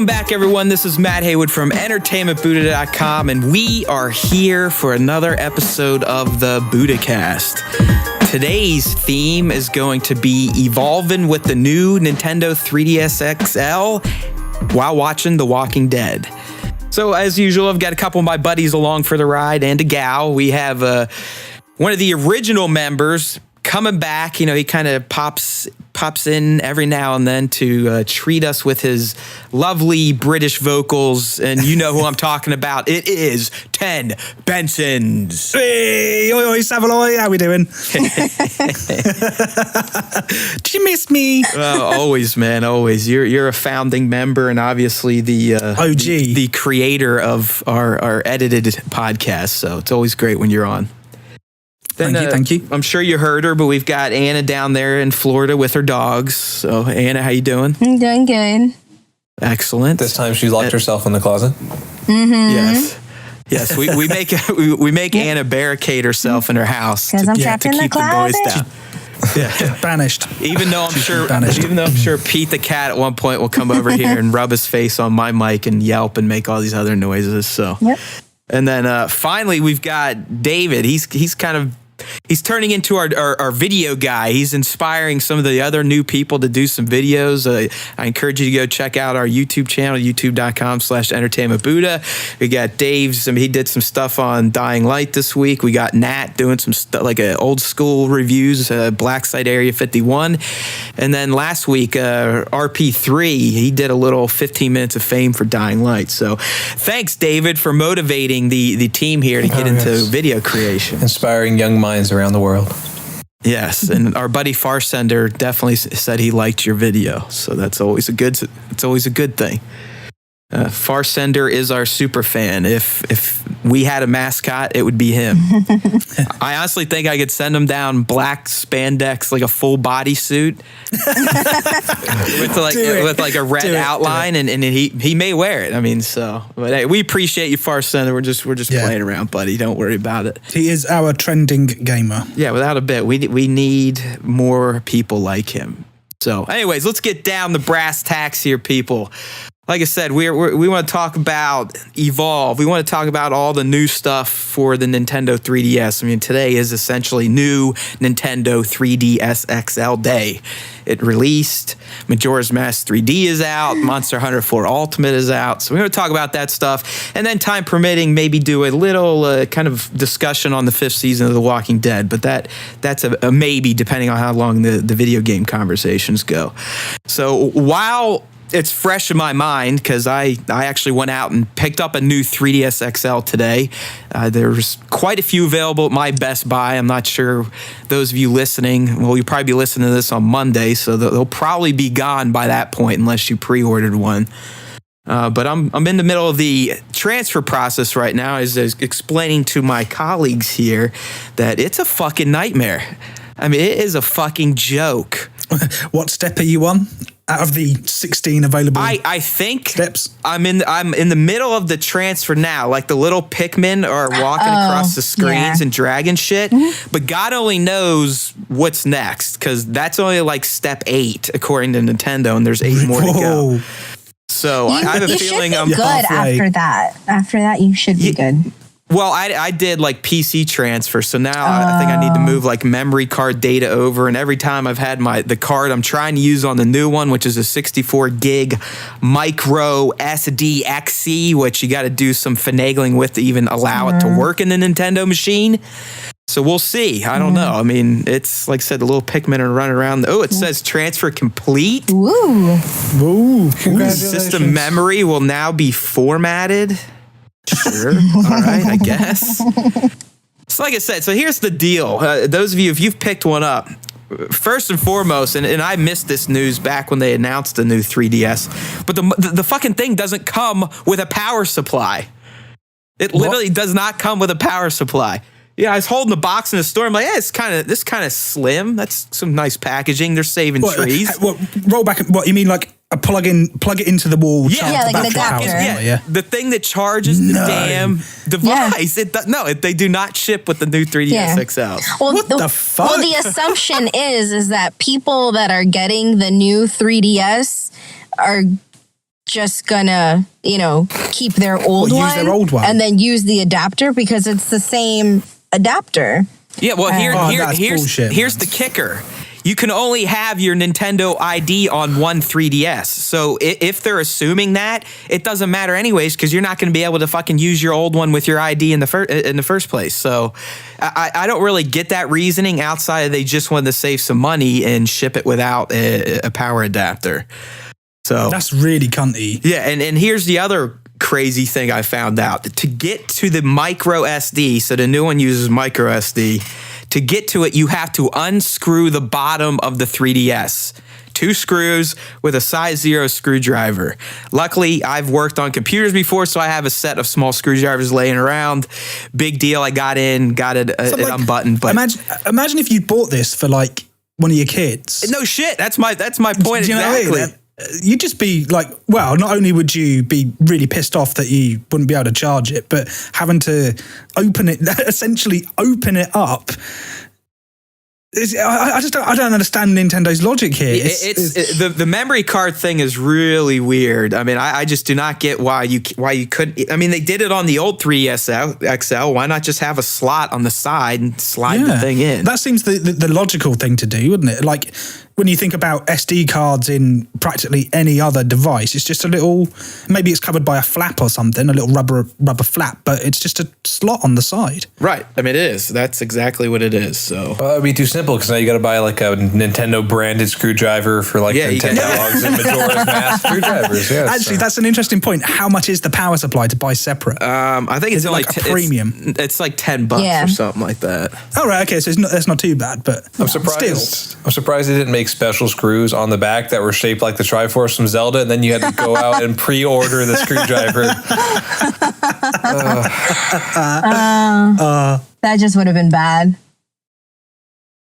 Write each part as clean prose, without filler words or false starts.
Welcome back, everyone. This is Matt Haywood from entertainmentbuddha.com, and we are here for another episode of the Buddhacast. Today's theme is going to be evolving with the new Nintendo 3DS XL while watching The Walking Dead. So, as usual, I've got a couple of my buddies along for the ride and a gal. We have one of the original members coming back. You know, he kind of pops in every now and then to treat us with his lovely British vocals, and you know who I'm talking about. It is 10 Bensons. Hey, oi, oi, Savaloy, how we doing? Did you miss me? Always, man, always. You're a founding member, and obviously the OG, the creator of our edited podcast. So it's always great when you're on. Then, thank you. I'm sure you heard her, but we've got Anna down there in Florida with her dogs. So, Anna, how you doing? I'm doing good. Excellent. This time she's locked herself in the closet. Mm-hmm. Yes. We make Anna barricade herself in her house because I'm trapped in the closet. The noise down. Yeah, banished. Even though I'm sure Pete the cat at one point will come over here and rub his face on my mic and yelp and make all these other noises. So. Yep. And then finally we've got David. He's turning into our video guy. He's inspiring some of the other new people to do some videos. I encourage you to go check out our YouTube channel, youtube.com/entertainmentbuddha. We got Dave's, he did some stuff on Dying Light this week. We got Nat doing some stuff like old school reviews, Black Site Area 51. And then last week, RP3, he did a little 15 minutes of fame for Dying Light. So thanks, David, for motivating the team here to get into video creation. Inspiring young minds around the world. Yes, and our buddy Farsender definitely said he liked your video, so it's always a good thing. Farsender is our super fan. If we had a mascot, it would be him. I honestly think I could send him down black spandex, like a full bodysuit, with a red outline, and he may wear it. I mean, but hey, we appreciate you, Farsender. We're just playing around, buddy. Don't worry about it. He is our trending gamer. Yeah, without a bit. We need more people like him. So, anyways, let's get down the brass tacks here, people. Like I said, we want to talk about Evolve. We want to talk about all the new stuff for the Nintendo 3DS. I mean, today is essentially new Nintendo 3DS XL Day. It released. Majora's Mask 3D is out. Monster Hunter 4 Ultimate is out. So we're going to talk about that stuff. And then, time permitting, maybe do a little kind of discussion on the 5th season of The Walking Dead. But that's a maybe, depending on how long the video game conversations go. So while it's fresh in my mind, because I actually went out and picked up a new 3DS XL today. There's quite a few available at my Best Buy. I'm not sure those of you listening, well, you'll probably be listening to this on Monday, so they'll probably be gone by that point unless you pre-ordered one. But I'm in the middle of the transfer process right now, as explaining to my colleagues here that it's a fucking nightmare. I mean, it is a fucking joke. What step are you on? Out of the 16 available I think steps? I'm in the middle of the transfer now. Like the little Pikmin are walking across the screens and dragging shit. Mm-hmm. But God only knows what's next, because that's only like step 8 according to Nintendo, and there's 8 more to go. So I have a feeling I'm good after that. After that, you should be good. Well, I did like PC transfer, so now I think I need to move like memory card data over, and every time I've had the card I'm trying to use on the new one, which is a 64 gig micro SD XC, which you got to do some finagling with to even allow it to work in the Nintendo machine. So we'll see. I don't know. I mean, it's like I said, the little Pikmin are running around. Oh, it says transfer complete. Ooh. System memory will now be formatted. Sure. All right, I guess. So like I said, so here's the deal. Those of you, if you've picked one up, first and foremost, and I missed this news back when they announced the new 3DS, but the fucking thing doesn't come with a power supply. It literally does not come with a power supply. Yeah, I was holding the box in the store. I'm like, this kind of slim. That's some nice packaging. They're saving trees. Roll back. What you mean, like a plug it into the wall? Yeah, like an adapter. Yeah, the thing that charges the damn device. Yeah. They do not ship with the new 3DS XLs. Well, what the fuck? Well, the assumption is that people that are getting the new 3DS are just gonna, keep their old Use one, their old one and then use the adapter because it's the same adapter. Yeah, well, that's bullshit, here's the kicker. You can only have your Nintendo ID on one 3DS. So if they're assuming that, it doesn't matter anyways because you're not going to be able to fucking use your old one with your ID in the first place. So I don't really get that reasoning outside of they just wanted to save some money and ship it without a power adapter. So that's really cunty. Yeah, and here's the other crazy thing I found out. To get to the micro SD, so the new one uses micro SD, to get to it, you have to unscrew the bottom of the 3DS. 2 screws with a size 0 screwdriver. Luckily, I've worked on computers before, so I have a set of small screwdrivers laying around. Big deal. I got it unbuttoned. But imagine if you bought this for like one of your kids. No shit. That's my point. Do you know exactly. what I mean? You'd just be like, well, not only would you be really pissed off that you wouldn't be able to charge it, but having to essentially open it up. I don't understand Nintendo's logic here. The memory card thing is really weird. I mean, I just do not get why you couldn't. I mean, they did it on the old 3DS XL. Why not just have a slot on the side and slide the thing in? That seems the logical thing to do, wouldn't it? Like when you think about SD cards in practically any other device, it's just a little, maybe it's covered by a flap or something, a little rubber flap, but it's just a slot on the side. Right. I mean, it is. That's exactly what it is. So it'd be too simple because now you got to buy like a Nintendo branded screwdriver for like Nintendo dogs and Majora's Mask screwdrivers. Yeah, actually, that's an interesting point. How much is the power supply to buy separate? I think it's like a premium. It's like $10 or something like that. Oh right, okay, so that's not too bad. But I'm surprised. I'm surprised they didn't make special screws on the back that were shaped like the Triforce from Zelda, and then you had to go out and pre-order the screwdriver. That just would have been bad.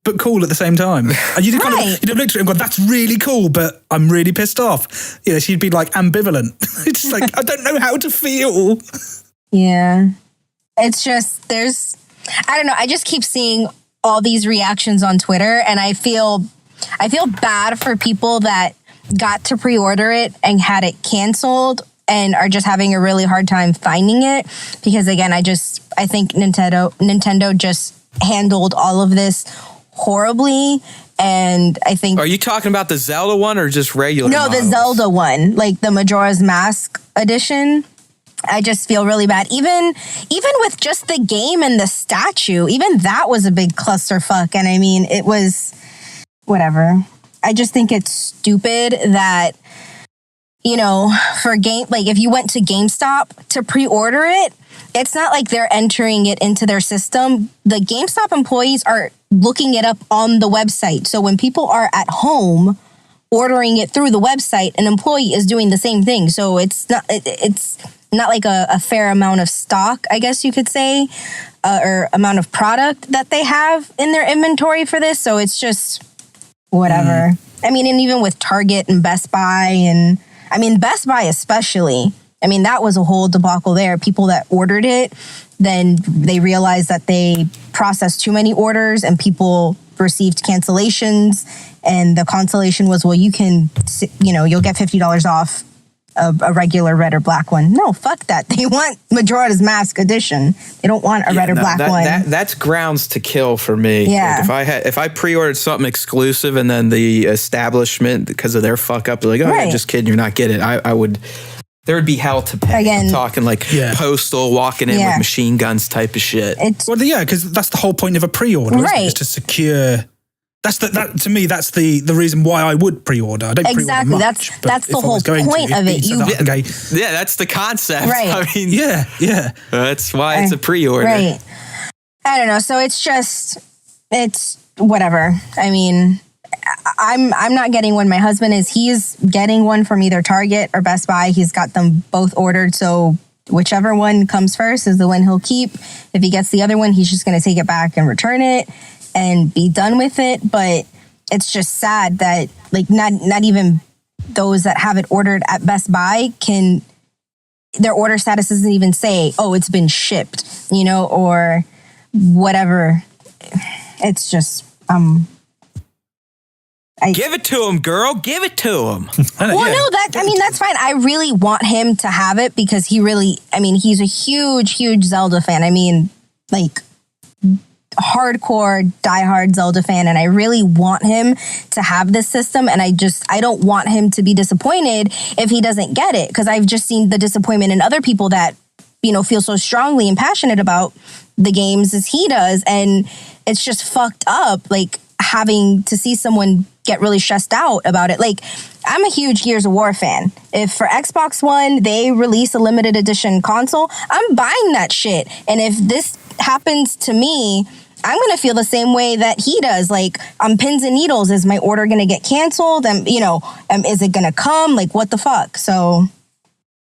But cool at the same time. And you'd kind of looked at it and gone, that's really cool, but I'm really pissed off. You know, she'd be like ambivalent. It's like, I don't know how to feel. Yeah. It's just, I don't know. I just keep seeing all these reactions on Twitter, and I feel bad for people that got to pre-order it and had it canceled and are just having a really hard time finding it. Because again, I think Nintendo just handled all of this horribly. And I think... Are you talking about the Zelda one or just regular No, models? the Zelda one, like the Majora's Mask edition. I just feel really bad. Even with just the game and the statue, even that was a big clusterfuck. And I mean, it was whatever. I just think it's stupid that, you know, if you went to GameStop to pre-order it, it's not like they're entering it into their system. The GameStop employees are looking it up on the website. So when people are at home ordering it through the website, an employee is doing the same thing. So it's not like a fair amount of stock, I guess you could say, or amount of product that they have in their inventory for this. So it's just whatever. I mean, and even with Target and Best Buy, and I mean, Best Buy especially, I mean, that was a whole debacle there. People that ordered it, then they realized that they processed too many orders and people received cancellations. And the consolation was, well, you'll get $50 off a regular red or black one. No, fuck that. They want Majora's Mask edition. They don't want a red or black one. That's grounds to kill for me. Yeah. Like if I pre-ordered something exclusive and then the establishment, because of their fuck up, they're like, oh, just kidding, you're not getting it. I would. There would be hell to pay. Again, I'm talking like Postal walking in with machine guns type of shit. Because that's the whole point of a pre-order, right? Is to secure. That to me, that's the reason why I would pre-order. I don't pre-order much, that's the whole point of it. That's the concept. Right. I mean, yeah. That's why it's a pre-order. Right. I don't know. So it's whatever. I mean, I'm not getting one. My husband he's getting one from either Target or Best Buy. He's got them both ordered. So whichever one comes first is the one he'll keep. If he gets the other one, he's just going to take it back and return it and be done with it. But it's just sad that like not even those that have it ordered at Best Buy their order status doesn't even say, oh, it's been shipped, or whatever. It's just, Give it to him, girl. Give it to him. That's fine. I really want him to have it because he's a huge, huge Zelda fan. I mean, like, hardcore, diehard Zelda fan, and I really want him to have this system, and I don't want him to be disappointed if he doesn't get it, because I've just seen the disappointment in other people that, feel so strongly and passionate about the games as he does, and it's just fucked up, like, having to see someone get really stressed out about it. Like, I'm a huge Gears of War fan. If for Xbox One, they release a limited edition console, I'm buying that shit. And if this happens to me, I'm going to feel the same way that he does. Like, on pins and needles, is my order going to get canceled? And, is it going to come? Like, what the fuck? So,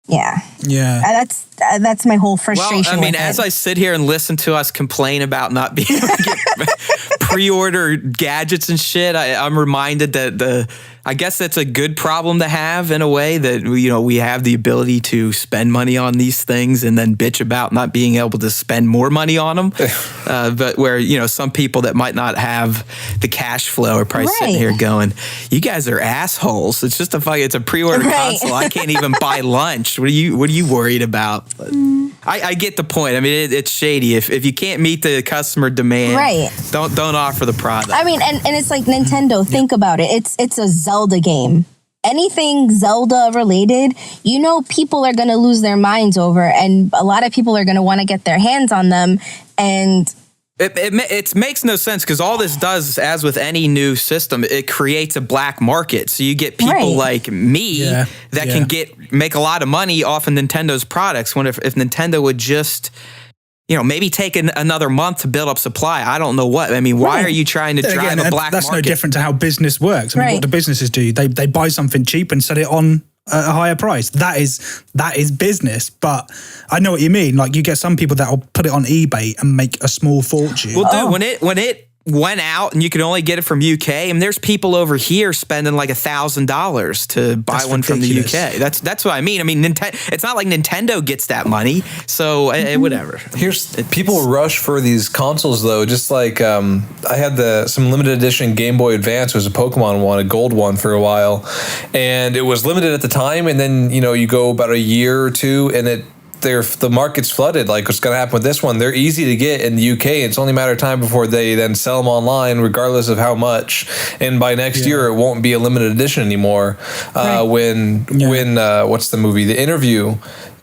yeah. That's my whole frustration. Well, I mean, as I sit here and listen to us complain about not being able to get pre-order gadgets and shit, I'm reminded that I guess that's a good problem to have in a way, that we have the ability to spend money on these things and then bitch about not being able to spend more money on them. But where some people that might not have the cash flow are probably sitting here going, "You guys are assholes. It's just it's a pre-order console. I can't even buy lunch. What are you worried about?" I get the point. I mean, it's shady. If you can't meet the customer demand, don't offer the product. I mean, and it's like Nintendo. Think about it. It's a Zelda game. Anything Zelda related, people are going to lose their minds over, and a lot of people are going to want to get their hands on them. And it makes no sense, because all this does, as with any new system, it creates a black market. So you get people like me that can make a lot of money off of Nintendo's products. When if Nintendo would just maybe take another month to build up supply. I don't know what. I mean, why are you trying to drive a black that's market? That's no different to how business works. I mean, what do businesses do? They buy something cheap and sell it on a higher price. That is business. But I know what you mean. Like, you get some people that will put it on eBay and make a small fortune. Well, dude, when it went out and you could only get it from UK, and there's people over here spending like $1,000 to buy one from the UK. That's what I mean. I mean, it's not like Nintendo gets that money, so whatever. People rush for these consoles though. Just like I had some limited edition Game Boy Advance. It was a Pokemon one, a gold one for a while, and it was limited at the time. And then you go about a year or two, and the market's flooded. Like, what's going to happen with this one? They're easy to get in the UK. It's only a matter of time before they then sell them online, regardless of how much. And by next year, it won't be a limited edition anymore. When what's the movie? The Interview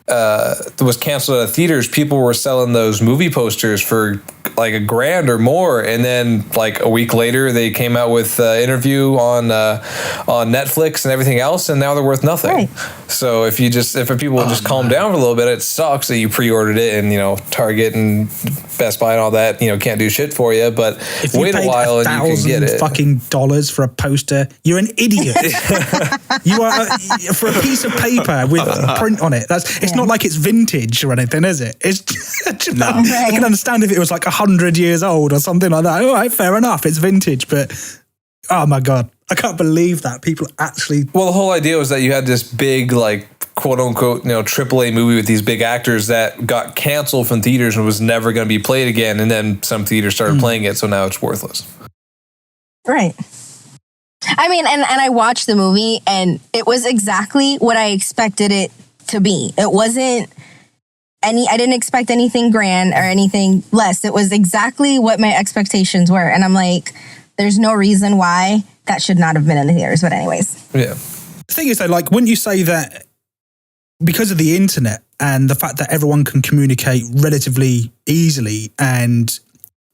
was canceled out of theaters. People were selling those movie posters for like $1,000 or more, and then like a week later, they came out with Interview on Netflix and everything else, and now they're worth nothing. So if people just calm down for a little bit, it sucks that you pre-ordered it, and Target and Best Buy and all that can't do shit for you. But if you wait a while and you can get it. Fucking $1,000 for a poster, you're an idiot. You are for a piece of paper with a print on it. It's not like it's vintage or anything, is it? It's I can understand if it was like 100 years old or something like that. All right, fair enough, it's vintage, but oh my god, I can't believe that people actually. Well, the whole idea was that you had this big, like, quote unquote, AAA movie with these big actors that got canceled from theaters and was never going to be played again, and then some theaters started playing it, so now it's worthless. Right. I mean, and I watched the movie, and it was exactly what I expected it to be. It wasn't I didn't expect anything grand or anything less. It was exactly what my expectations were. And I'm like, there's no reason why that should not have been in the theaters. But anyways. Yeah. The thing is, though, like, wouldn't you say that because of the internet and the fact that everyone can communicate relatively easily and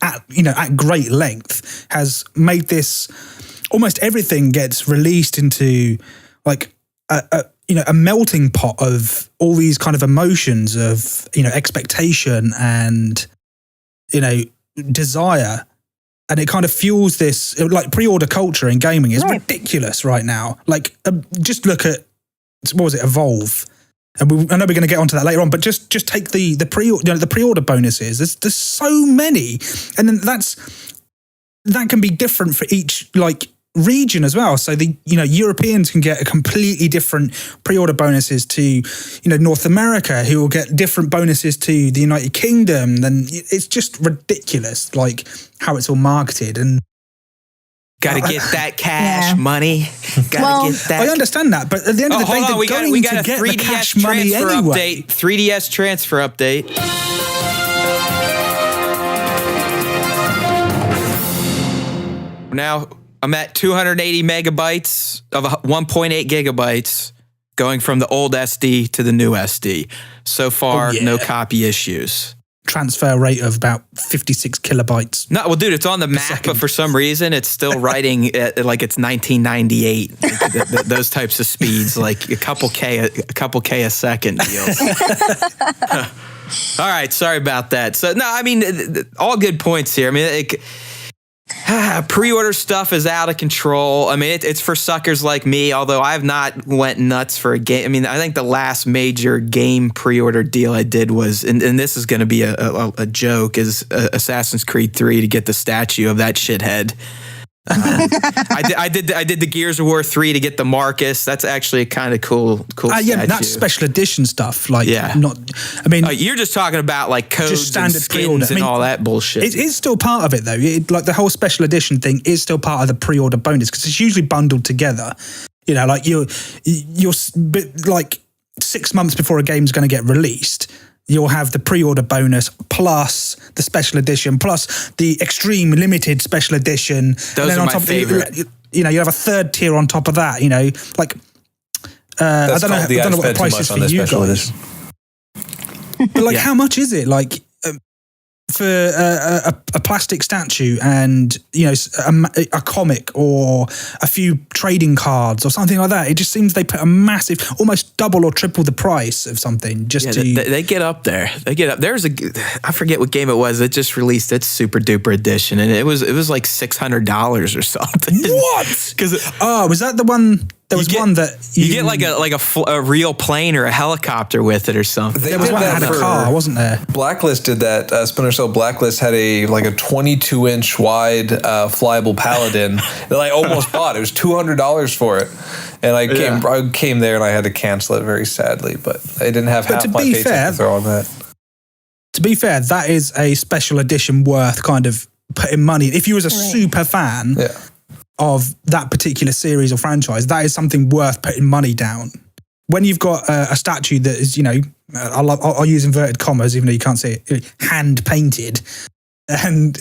at great length has made this, almost everything gets released into like a melting pot of all these kind of emotions of, expectation and, desire. And it kind of fuels this, like, pre-order culture in gaming is ridiculous right now. Like, just look at, what was it, Evolve? And I know we're going to get onto that later on, but just take the pre-order bonuses. There's so many. And then that can be different for each, like, region as well. So the Europeans can get a completely different pre-order bonuses to North America, who will get different bonuses to the United Kingdom. Then it's just ridiculous, like, how it's all marketed. And Got to get that cash Yeah. money. Got to get that. I understand that, but at the end of the day, hold on. they're going We to got a get the 3DS cash money transfer anyway. update. 3DS transfer update. Now I'm at 280 megabytes of 1.8 gigabytes going from the old SD to the new SD. So far, no copy issues. Transfer rate of about 56 kilobytes. No, well, dude, it's on the Mac, second. but for some reason, it's still writing like it's 1998. Like those types of speeds, like a couple K a second deals. All right, sorry about that. So no, I mean, all good points here. I mean, pre-order stuff is out of control. I mean, it's for suckers like me, although I've not went nuts for a game. I mean, I think the last major game pre-order deal I did was, and this is going to be a joke, is Assassin's Creed 3 to get the statue of that shithead. I did the Gears of War 3 to get the Marcus. That's actually a kind of cool statue. Yeah, that's special edition stuff. Like, Yeah. not. I mean, You're just talking about like codes just standard and pre-order. skins and all that bullshit. It is still part of it, though. Like the whole special edition thing is still part of the pre-order bonus because it's usually bundled together. You know, like you're like 6 months before a game's going to get released, you'll have the pre-order bonus plus the special edition plus the extreme limited special edition. Those are my favorite. You know, you have a third tier on top of that. You know, like I don't know what the price is for you guys. But like, how much is it? Like for a plastic statue and, you know, a comic or a few trading cards or something like that. It just seems they put a massive, almost double or triple the price of something just to. They get up there. They get up. I forget what game it was that just released its super duper edition, and it was like $600 or something. What? Because was that the one? There was one that you get like a real plane or a helicopter with it or something. There was one that had a car, wasn't there? Blacklist did that. Splinter Cell Blacklist had a 22-inch wide flyable Paladin that I almost bought. It was $200 for it, and I came there and I had to cancel it very sadly. But I didn't have half my paycheck to throw on that. To be fair, that is a special edition worth kind of putting money. If you was a super fan. Yeah. Of that particular series or franchise, that is something worth putting money down. When you've got a statue that is, you know, I'll use inverted commas, even though you can't see it, hand painted, and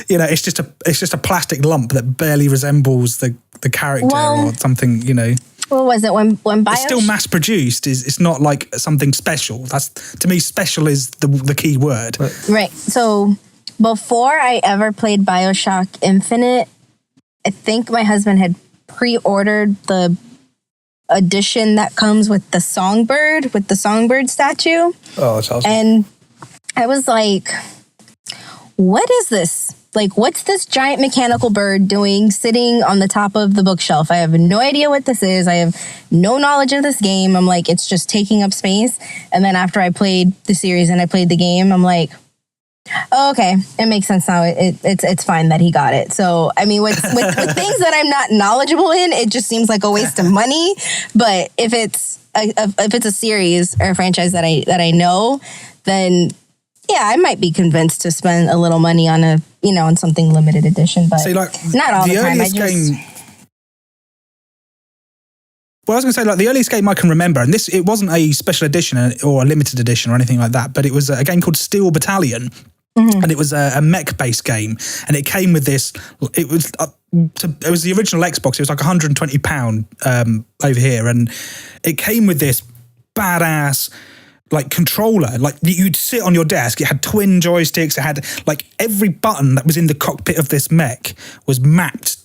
you know, it's just a plastic lump that barely resembles the character or something. You know, what was it when it's still mass produced? It's not like something special. That's, to me, special is the key word. Right. So before I ever played BioShock Infinite, I think my husband had pre-ordered the edition that comes with the songbird statue. Oh, that's awesome. And I was like, what is this? Like, what's this giant mechanical bird doing sitting on the top of the bookshelf? I have no idea what this is. I have no knowledge of this game. I'm like, it's just taking up space. And then after I played the series and I played the game, I'm like, oh, okay, it makes sense now. It's fine that he got it. So, I mean, with things that I'm not knowledgeable in, it just seems like a waste of money. But if it's a series or a franchise that I know, then yeah, I might be convinced to spend a little money on on something limited edition. But not all the time. Well, I was going to say, like, the earliest game I can remember, and it wasn't a special edition or a limited edition or anything like that, but it was a game called Steel Battalion. Mm-hmm. And it was a mech-based game, and it came with this. It was the original Xbox. It was like £120 over here, and it came with this badass like controller. Like, you'd sit on your desk. It had twin joysticks. It had like every button that was in the cockpit of this mech was mapped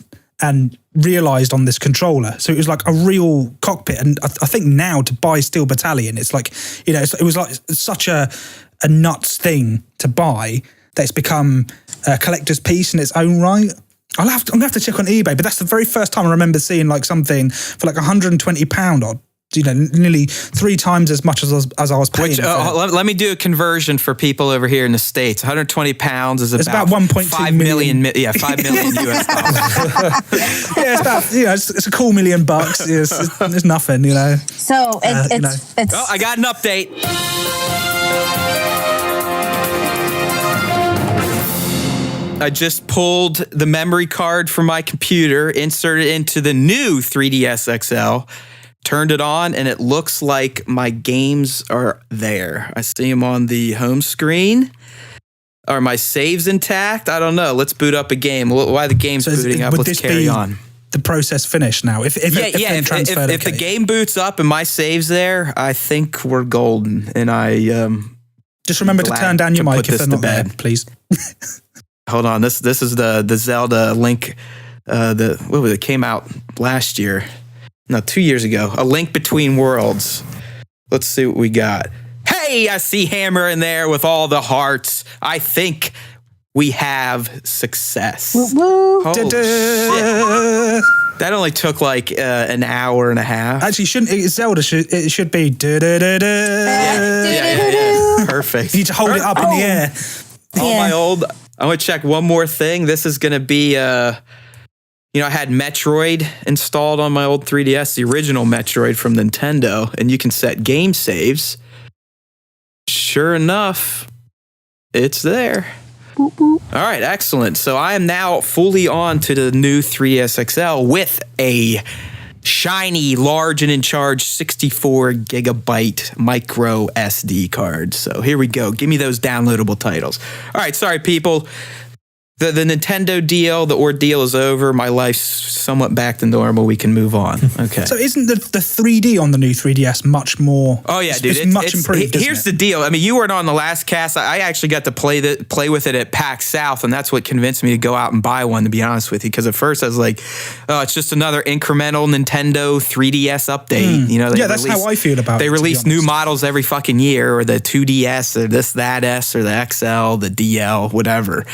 and realized on this controller. So it was like a real cockpit. And I think now to buy Steel Battalion, it's like, you know, it was like such a nuts thing to buy that it's become a collector's piece in its own right. I'm gonna have to check on eBay, but that's the very first time I remember seeing like something for like £120 or, you know, nearly 3 times as much as I was paying. Let me do a conversion for people over here in the States. £120 is about 1.2 million. Yeah, 5 million US dollars. Yeah, it's about, you know, it's a cool $1 million. It's nothing, you know. So it's. Oh, I got an update. I just pulled the memory card from my computer, inserted it into the new 3DS XL, turned it on, and it looks like my games are there. I see them on the home screen. Are my saves intact? I don't know. Let's boot up a game. Why the game's booting up? Let's carry on. The process finished now. If the game boots up and my save's there, I think we're golden. And just remember to turn down your mic if they're not there, please. Hold on. This is the Zelda Link. It came out last year. No, 2 years ago. A Link Between Worlds. Let's see what we got. Hey, I see Hammer in there with all the hearts. I think we have success. Woo-woo. Shit. That only took like an hour and a half. Actually, Zelda should be. Yeah. Perfect. You need to hold it up in the air. I'm going to check one more thing. This is going to be, I had Metroid installed on my old 3DS, the original Metroid from Nintendo, and you can set game saves. Sure enough, it's there. Boop, boop. All right, excellent. So I am now fully on to the new 3DS XL with a shiny, large and in charge 64 gigabyte micro SD card. So here we go. Give me those downloadable titles. All right, sorry, people. The Nintendo deal, the ordeal is over. My life's somewhat back to normal. We can move on. Okay. So isn't the 3D on the new 3DS much more? Oh yeah, dude, it's much improved. Here's the deal. I mean, you weren't on the last cast. I actually got to play with it at PAX South, and that's what convinced me to go out and buy one. To be honest with you, because at first I was like, "Oh, it's just another incremental Nintendo 3DS update." That's how I feel about it. They release new models every fucking year, or the 2DS, or that S, or the XL, the DL, whatever.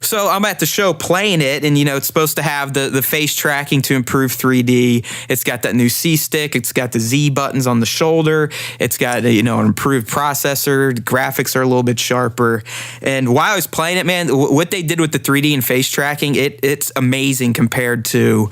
So I'm at the show playing it, and it's supposed to have the face tracking to improve 3D. It's got that new C stick. It's got the Z buttons on the shoulder. It's got an improved processor. The graphics are a little bit sharper. And while I was playing it, man, what they did with the 3D and face tracking, it's amazing compared to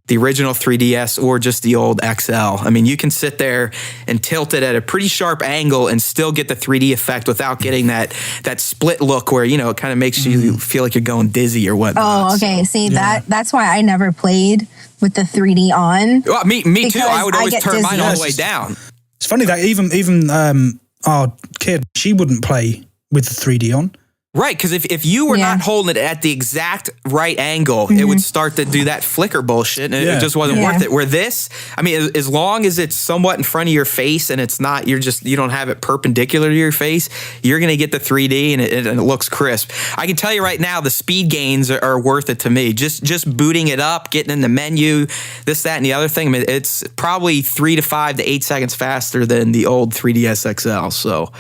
the original 3DS or just the old XL. I mean, you can sit there and tilt it at a pretty sharp angle and still get the 3D effect without getting that split look where, it kind of makes you feel like you're going dizzy or whatnot. Oh, okay. See, that's why I never played with the 3D on. Well, me too. I would always turn mine all the way down. It's funny that even our kid, she wouldn't play with the 3D on. Right, because if you were not holding it at the exact right angle, it would start to do that flicker bullshit, and it just wasn't worth it. Where this, I mean, as long as it's somewhat in front of your face and it's not, you don't have it perpendicular to your face, you're going to get the 3D and it looks crisp. I can tell you right now, the speed gains are worth it to me. Just booting it up, getting in the menu, this, that, and the other thing. I mean, it's probably 3 to 5 to 8 seconds faster than the old 3DS XL. So,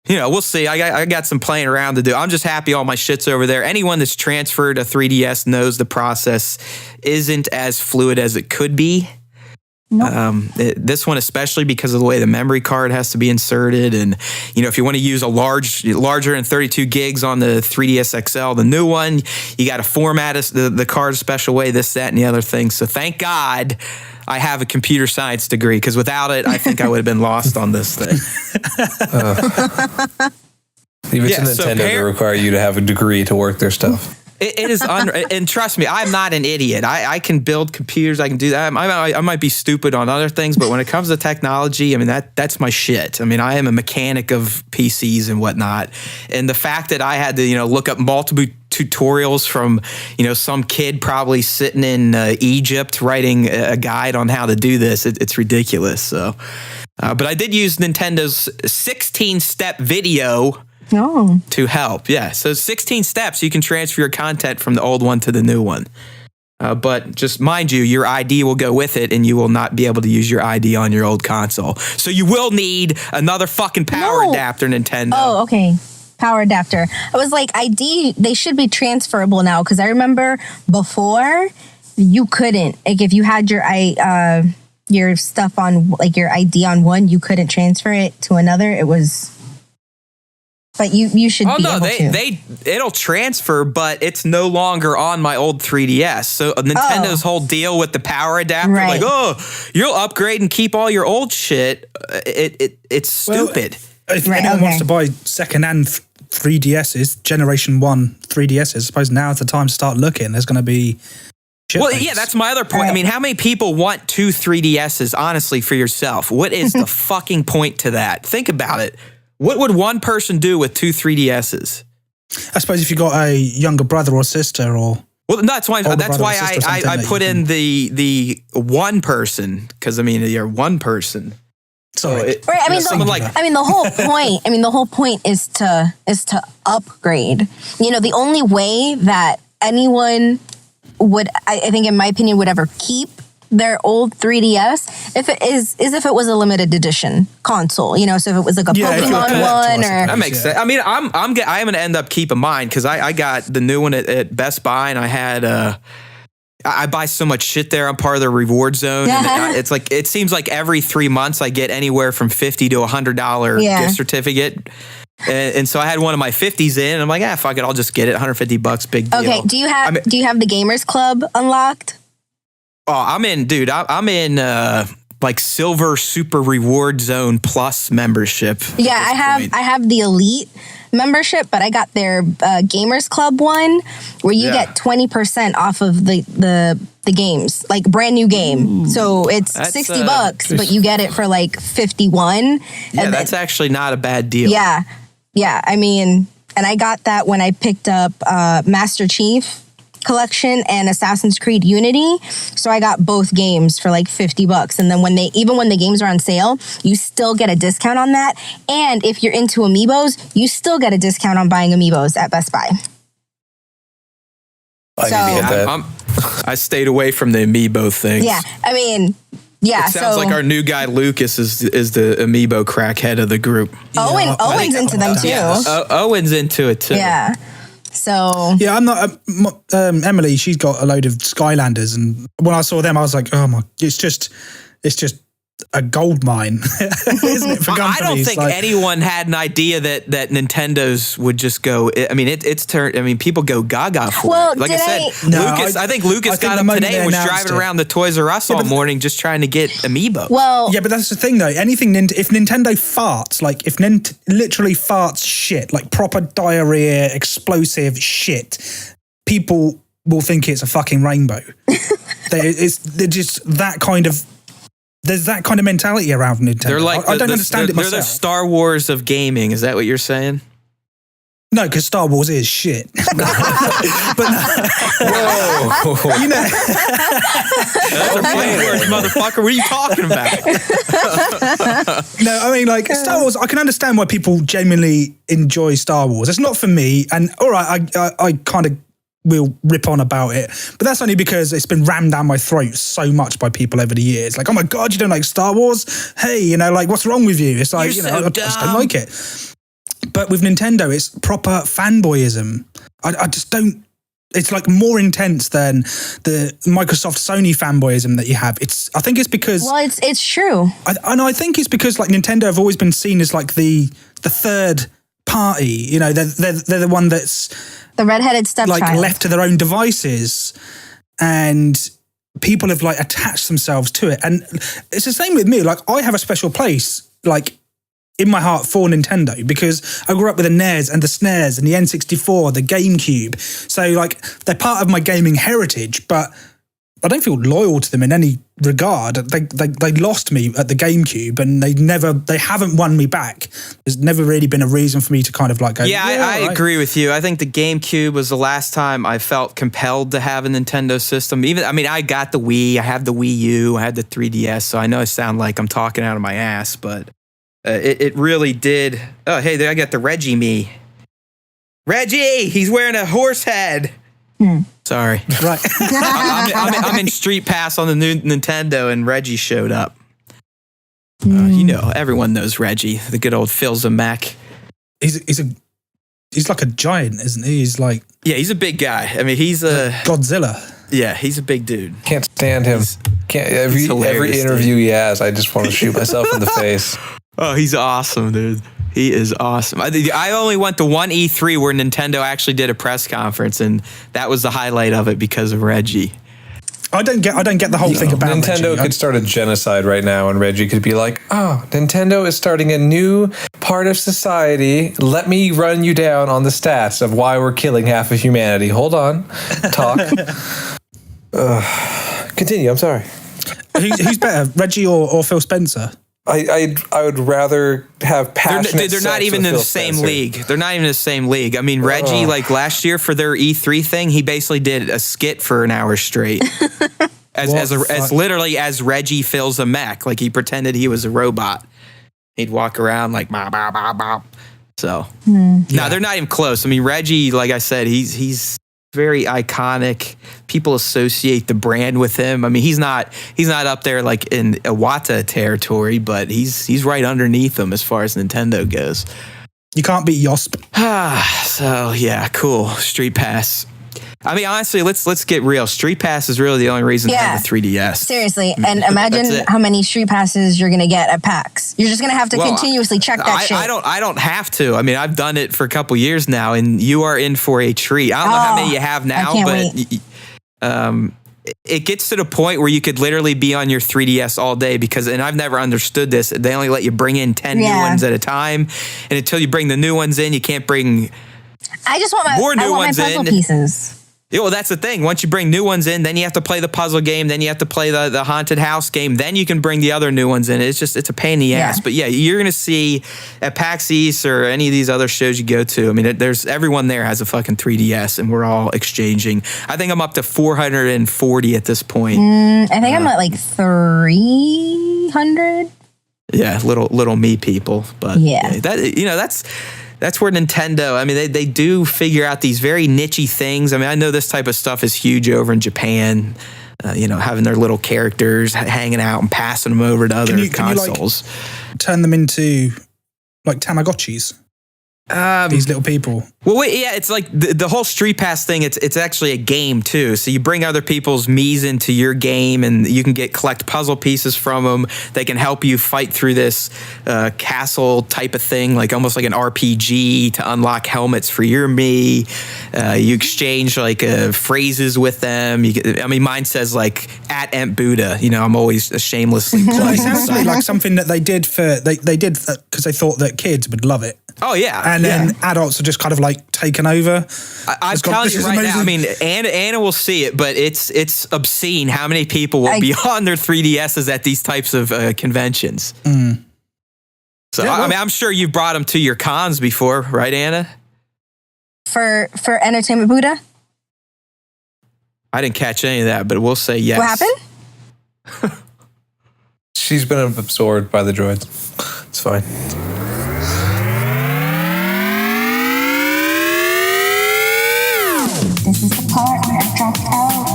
we'll see. I got some playing around to do. I'm just happy all my shit's over there. Anyone that's transferred a 3DS knows the process isn't as fluid as it could be. Nope. This one especially because of the way the memory card has to be inserted, and if you want to use a larger than 32 gigs on the 3DS XL, the new one, you got to format the card a special way, this, that, and the other thing. So thank God I have a computer science degree, because without it, I think I would have been lost on this thing. Leave it to Nintendo to require you to have a degree to work their stuff. It is, and trust me, I'm not an idiot. I can build computers. I can do that. I might be stupid on other things, but when it comes to technology, I mean, that's my shit. I mean, I am a mechanic of PCs and whatnot. And the fact that I had to, look up multiple tutorials from, some kid probably sitting in Egypt writing a guide on how to do this, it's ridiculous. So, but I did use Nintendo's 16-step video to help. Yeah. So 16 steps, you can transfer your content from the old one to the new one. But just mind you, your ID will go with it, and you will not be able to use your ID on your old console. So you will need another fucking power adapter, Nintendo. Oh, okay. Power adapter. I was like, ID, they should be transferable now, because I remember before you couldn't. Like, if you had your stuff on, like your ID on one, you couldn't transfer it to another. It was... But you should be able to. It'll transfer, but it's no longer on my old 3DS. So Nintendo's whole deal with the power adapter, like, you'll upgrade and keep all your old shit. It's stupid. If anyone wants to buy second-hand 3DSs, Generation 1 3DSs. I suppose now's the time to start looking. There's going to be Well, shitloads. yeah, that's my other point. I mean, how many people want 2 3DSs, honestly, for yourself? What is the fucking point to that? Think about it. What would one person do with 2 3DSs? I suppose if you got a younger brother or sister or... Well, that's why older brother or I sister or something I that put you in the one person, because I mean you're one person. Sorry. Right. I mean, someone like the whole point. I mean, the whole point is to upgrade. You know, the only way that anyone would, I think, in my opinion, would ever keep their old 3DS if it was a limited edition console. You know, so if it was like a Yeah, if you're Pokemon collector or one, something. or that makes sense. I mean, I'm gonna end up keeping mine because I got the new one at Best Buy, and I had I buy so much shit there. I'm part of the reward zone. And it's like, it seems like every 3 months I get anywhere from $50 to $100 gift certificate. And so I had one of my 50s in, and I'm like, fuck it, I'll just get it. $150, big deal. Okay, do you have the Gamers Club unlocked? Oh, I'm in, dude. I'm in like Silver Super Reward Zone Plus membership. Yeah, I have the Elite membership, but I got their Gamers Club one where you get 20% off of the games, like brand new game. So it's That's, $60, but you get it for like 51. Yeah, that's actually not a bad deal. Yeah. I mean, and I got that when I picked up Master Chief Collection and Assassin's Creed Unity. So I got both games for like $50. And then when the games are on sale, you still get a discount on that. And if you're into amiibos, you still get a discount on buying amiibos at Best Buy. I need to get that. I stayed away from the amiibo things. Yeah, I mean, yeah. It sounds like our new guy Lucas is the amiibo crackhead of the group. Owen's into them too. Owen's into it too. Yeah. So Yeah, I'm not... Emily, she's got a load of Skylanders, and when I saw them, I was like, oh my... It's just a gold mine, isn't it, for companies? I don't think anyone had an idea that Nintendo's would just go. I mean, it's turned. I mean, people go gaga for it. Like I said, Lucas. I think Lucas got up today and was driving around the Toys R Us all morning just trying to get amiibo. well, Yeah, but that's the thing, though. If Nintendo farts, like if literally farts shit, like proper diarrhea, explosive shit, people will think it's a fucking rainbow. They're just that kind of... There's that kind of mentality around Nintendo. They're like I don't understand it myself. They're the Star Wars of gaming. Is that what you're saying? No, because Star Wars is shit. But Whoa. you know, That's a big word, motherfucker. What are you talking about? no, I mean, like Star Wars. I can understand why people genuinely enjoy Star Wars. It's not for me, and all right, I kind of will rip on about it, but that's only because it's been rammed down my throat so much by people over the years. Like, oh my God, you don't like Star Wars? Hey, you know, like, what's wrong with you? It's like, You're you know, so I just don't dumb. like it. But with Nintendo, it's proper fanboyism. I just don't... It's like more intense than the Microsoft Sony fanboyism that you have. I think it's because... well, it's true. I think it's because like Nintendo have always been seen as like the third party. You know, they're the one that's The redheaded stepchild. like left to their own devices, and people have like attached themselves to it. And it's the same with me. Like I have a special place like in my heart for Nintendo because I grew up with the NES and the SNES and the N64, the GameCube. So like they're part of my gaming heritage, but I don't feel loyal to them in any regard. They lost me at the GameCube, and they haven't won me back. There's never really been a reason for me to kind of like go. Yeah, I right. agree with you. I think the GameCube was the last time I felt compelled to have a Nintendo system. I got the Wii, I have the Wii U, I had the 3DS, so I know I sound like I'm talking out of my ass, but it really did. Oh, hey, there I got the Reggie me. Reggie, he's wearing a horse head. Sorry. Right. I'm in Street Pass on the new Nintendo, and Reggie showed up. You know, everyone knows Reggie, the good old Phil Zemeck. He's like a giant, isn't he? He's like He's a big guy. I mean, he's a Godzilla. Yeah, he's a big dude. Can't stand him. Every interview he has, I just want to shoot myself in the face. Oh, he's awesome, dude. He is awesome. I only went to one E3 where Nintendo actually did a press conference, and that was the highlight of it because of Reggie. I don't get the whole thing about Nintendo Reggie. could start a genocide right now, and Reggie could be like, "Oh, Nintendo is starting a new part of society. Let me run you down on the stats of why we're killing half of humanity. Hold on, talk." Continue. I'm sorry. Who's better, Reggie or Phil Spencer? I would rather have passionate. They're not sex even with in the Phil same Spencer. league. They're not even in the same league. I mean, Reggie, like last year for their E3 thing, he basically did a skit for an hour straight. as literally as Reggie fills a mech. Like he pretended he was a robot. He'd walk around like bah, bah, bah, bah. So no, they're not even close. I mean, Reggie, like I said, he's very iconic. People associate the brand with him. I mean, he's not up there like in Iwata territory, but he's right underneath them as far as Nintendo goes. You can't beat Yosp. So yeah, cool. Street Pass. I mean, honestly, let's get real. Street Pass is really the only reason to have a 3DS. Seriously. And imagine how many Street Passes you're going to get at PAX. You're just going to have to continuously check that shit. I don't have to. I mean, I've done it for a couple years now, and you are in for a treat. I don't know how many you have now, but it gets to the point where you could literally be on your 3DS all day and I've never understood this. They only let you bring in 10 new ones at a time. And until you bring the new ones in, you can't bring I just want my puzzle pieces. Yeah, well, that's the thing. Once you bring new ones in, then you have to play the puzzle game, then you have to play the haunted house game, then you can bring the other new ones in. It's a pain in the ass. But yeah, you're going to see at PAX East or any of these other shows you go to, I mean, there's everyone there has a fucking 3DS, and we're all exchanging. I think I'm up to 440 at this point. I think I'm at like 300. Yeah, little me people. But yeah, that's where Nintendo, I mean, they do figure out these very niche-y things. I mean, I know this type of stuff is huge over in Japan, having their little characters hanging out and passing them over to other consoles. Can you, turn them into, like, Tamagotchis? These little people. Well, it's like the whole Street Pass thing. It's actually a game too. So you bring other people's Miis into your game, and you can collect puzzle pieces from them. They can help you fight through this castle type of thing, like almost like an RPG to unlock helmets for your Mii. You exchange phrases with them. Mine says like at Aunt Buddha. I'm always shamelessly Well, it playing. sounds to me like something that they did because they thought that kids would love it. Oh yeah, and then adults are just kind of like taken over. I'm telling you right now. I mean, Anna will see it, but it's obscene how many people will be on their 3DSs at these types of conventions. So I'm sure you've brought them to your cons before, right, Anna? For Entertainment Buddha. I didn't catch any of that, but we'll say yes. What happened? She's been absorbed by the droids. It's fine. This is the part where I dropped out,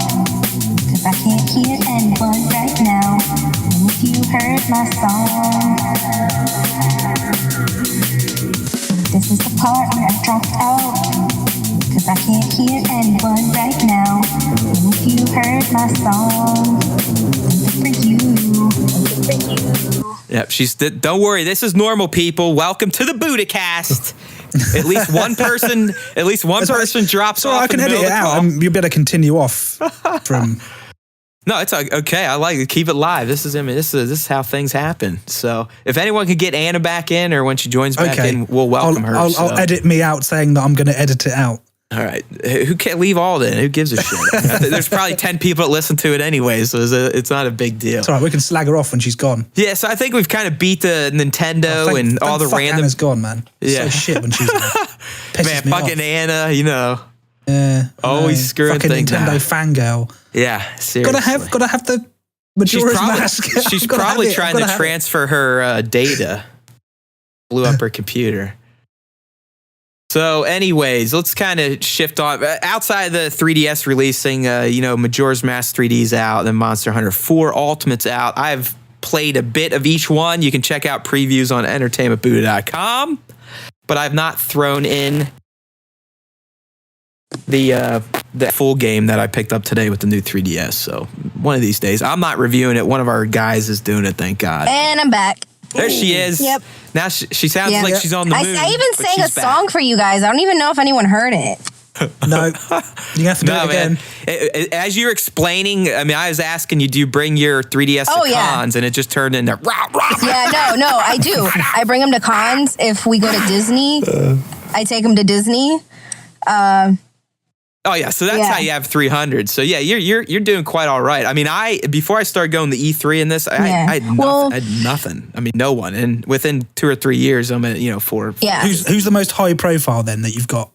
'cause I can't hear anyone right now. And if you heard my song, this is the part where I dropped out, 'cause I can't hear anyone right now. And if you heard my song, for you. Yep, don't worry, this is normal, people. Welcome to the Buddhacast. At least one person drops off. I can edit it out. You better continue off from. No, it's okay. I like it. Keep it live. This is how things happen. So if anyone can get Anna back in, or when she joins back in, we'll welcome her. I'll edit me out saying that I'm going to edit it out. All right. Who can't leave all in? Who gives a shit? There's probably 10 people that listen to it anyway, so it's not a big deal. It's all right. We can slag her off when she's gone. Yeah, so I think we've kind of beat the Nintendo and all the random. Anna's gone, man. Yeah. So shit when she's gone. Man, fucking off. Anna, Yeah. always screwing fucking things Nintendo up. fangirl. Yeah, seriously. Gotta have the Majora's Mask. She's probably trying to transfer her data. Blew up her computer. So anyways, let's kind of shift on. Outside the 3DS releasing, Majora's Mask 3D's out, then Monster Hunter 4 Ultimate's out. I've played a bit of each one. You can check out previews on entertainmentbuddha.com, but I've not thrown in the full game that I picked up today with the new 3DS. So one of these days, I'm not reviewing it. One of our guys is doing it, thank God. And I'm back. There she is. Yep. Now she sounds like she's on the moon. I even sang a song for you guys. I don't even know if anyone heard it. No, you have to do it again. Man. As you're explaining, I mean, I was asking you, do you bring your 3DS to cons? And it just turned into rah, rah. Yeah, no, I do. I bring them to cons. If we go to Disney, I take them to Disney. Oh yeah, so that's how you have 300. So yeah, you're doing quite all right. I mean, before I started going to E3 in this, I had nothing. I mean, no one. And within 2 or 3 years, I'm at 4. Yeah. Who's the most high profile then that you've got?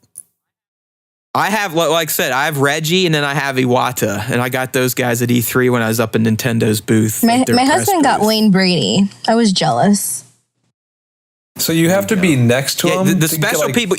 I have, like I said, I have Reggie and then I have Iwata, and I got those guys at E3 when I was up in Nintendo's booth. My husband got Wayne Brady. I was jealous. So you have to be next to him. The special people.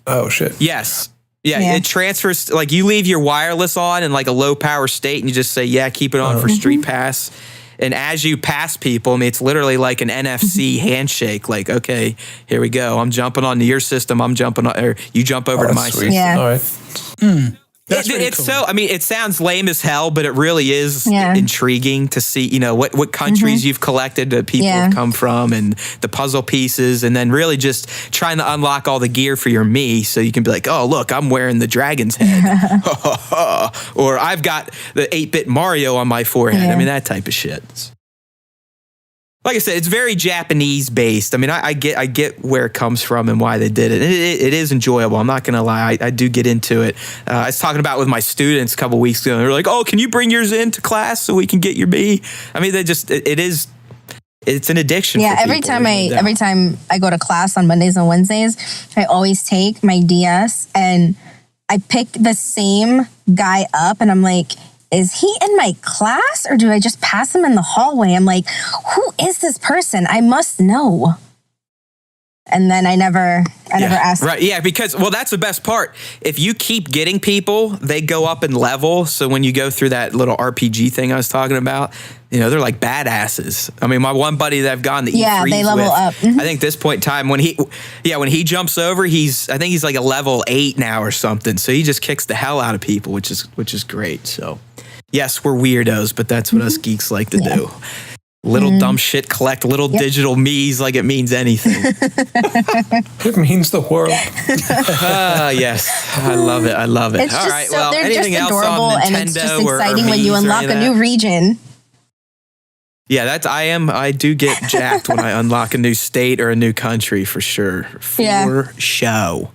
Oh shit. Yes. Yeah, it transfers, like you leave your wireless on in like a low power state and you just say, keep it on for Street Pass. And as you pass people, I mean, it's literally like an NFC handshake. Like, okay, here we go. I'm jumping onto your system. I'm jumping on, or you jump over to my system. Yeah. All right. That's really it's cool. so, I mean, it sounds lame as hell, but it really is intriguing to see, what countries you've collected that people have come from and the puzzle pieces, and then really just trying to unlock all the gear for your Mii so you can be like, oh, look, I'm wearing the dragon's head. Or I've got the 8-bit Mario on my forehead. Yeah. I mean, that type of shit. Like I said, it's very Japanese based. I mean, I get where it comes from and why they did it. It is enjoyable. I'm not going to lie. I do get into it. I was talking about with my students a couple weeks ago. And they were like, oh, can you bring yours into class so we can get your B? I mean, it's an addiction. Yeah, for every people, time I go to class on Mondays and Wednesdays, I always take my DS and I pick the same guy up and I'm like, is he in my class or do I just pass him in the hallway? I'm like, who is this person? I must know. And then I never asked. Right. Yeah. Because, that's the best part. If you keep getting people, they go up in level. So when you go through that little RPG thing I was talking about, they're like badasses. I mean, my one buddy that I've gone to E3 they level up. Mm-hmm. I think this point in time when he jumps over, I think he's like a level 8 now or something. So he just kicks the hell out of people, which is great. So yes, we're weirdos, but that's what us geeks like to do. Little dumb shit, collect little digital Miis like it means anything. It means the world. Yes, I love it. It's All just right, so they're just adorable, and it's just exciting when you unlock a new region. Yeah, I do get jacked when I unlock a new state or a new country for sure. For show.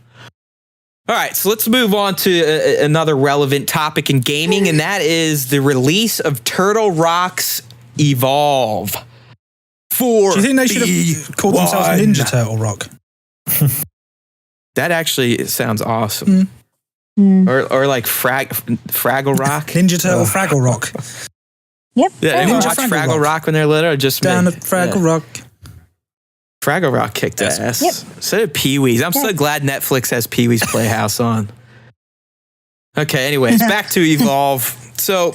All right, so let's move on to another relevant topic in gaming, and that is the release of Turtle Rock's Evolve. Do you think they should have called themselves Ninja Turtle Rock? That actually sounds awesome. Or like Fraggle Rock. Ninja Turtle Fraggle Rock. Yep. Yeah, anyone watch Fraggle Fraggle Rock when they're little, or just Down me? at Fraggle Rock. Fraggle Rock kicked ass. Yep. So did Pee-wee's. I'm so glad Netflix has Pee-wee's Playhouse on. Okay, anyways, back to Evolve. So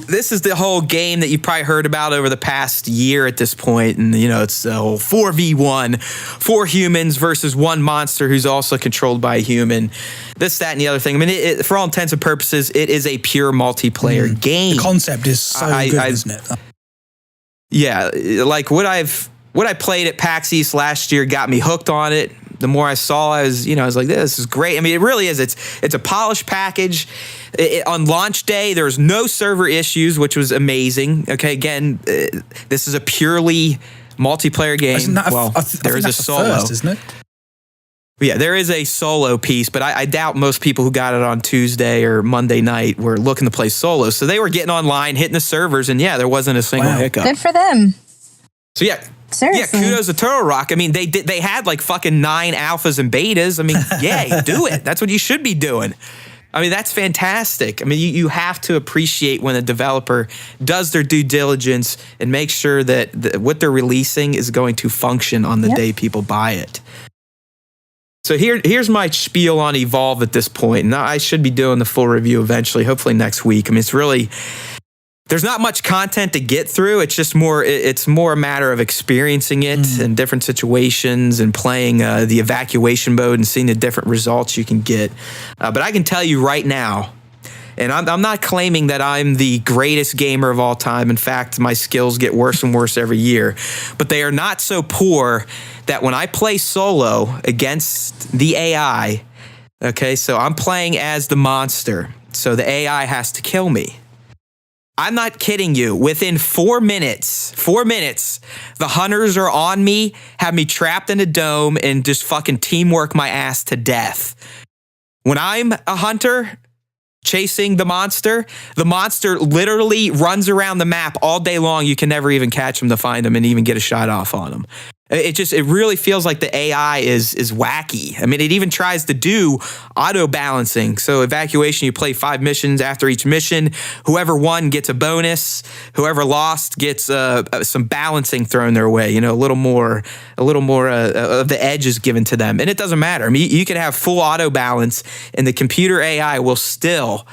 this is the whole game that you've probably heard about over the past year at this point. And, it's the whole 4v1, 4 humans versus 1 monster who's also controlled by a human. This, that, and the other thing. I mean, for all intents and purposes, it is a pure multiplayer game. The concept is so good, isn't it? Yeah, like what I played at PAX East last year got me hooked on it. The more I saw, I was like, this is great. I mean, it really is. It's a polished package. On launch day, there's no server issues, which was amazing. Okay, again, this is a purely multiplayer game. There is a solo, first, isn't it? Yeah, there is a solo piece, but I doubt most people who got it on Tuesday or Monday night were looking to play solo. So they were getting online, hitting the servers, and there wasn't a single hiccup. Good for them. So Seriously. Yeah, kudos to Turtle Rock. I mean, they had like fucking 9 alphas and betas. I mean, do it. That's what you should be doing. I mean, that's fantastic. I mean, you have to appreciate when a developer does their due diligence and make sure that what they're releasing is going to function on the day people buy it. So here's my spiel on Evolve at this point. And I should be doing the full review eventually, hopefully next week. I mean, it's really... There's not much content to get through. It's just more a matter of experiencing it in different situations and playing the evacuation mode and seeing the different results you can get. But I can tell you right now, and I'm not claiming that I'm the greatest gamer of all time. In fact, my skills get worse and worse every year. But they are not so poor that when I play solo against the AI, Okay, so I'm playing as the monster. So the AI has to kill me. I'm not kidding you. Within 4 minutes, the hunters are on me, have me trapped in a dome, and just fucking teamwork my ass to death. When I'm a hunter chasing the monster literally runs around the map all day long. You can never even catch him to find him and even get a shot off on him. It really feels like the AI is wacky. I mean, it even tries to do auto balancing. So evacuation, you play 5 missions. After each mission, whoever won gets a bonus. Whoever lost gets some balancing thrown their way. You know, a little more of the edge is given to them, and it doesn't matter. I mean, you can have full auto balance, and the computer AI will still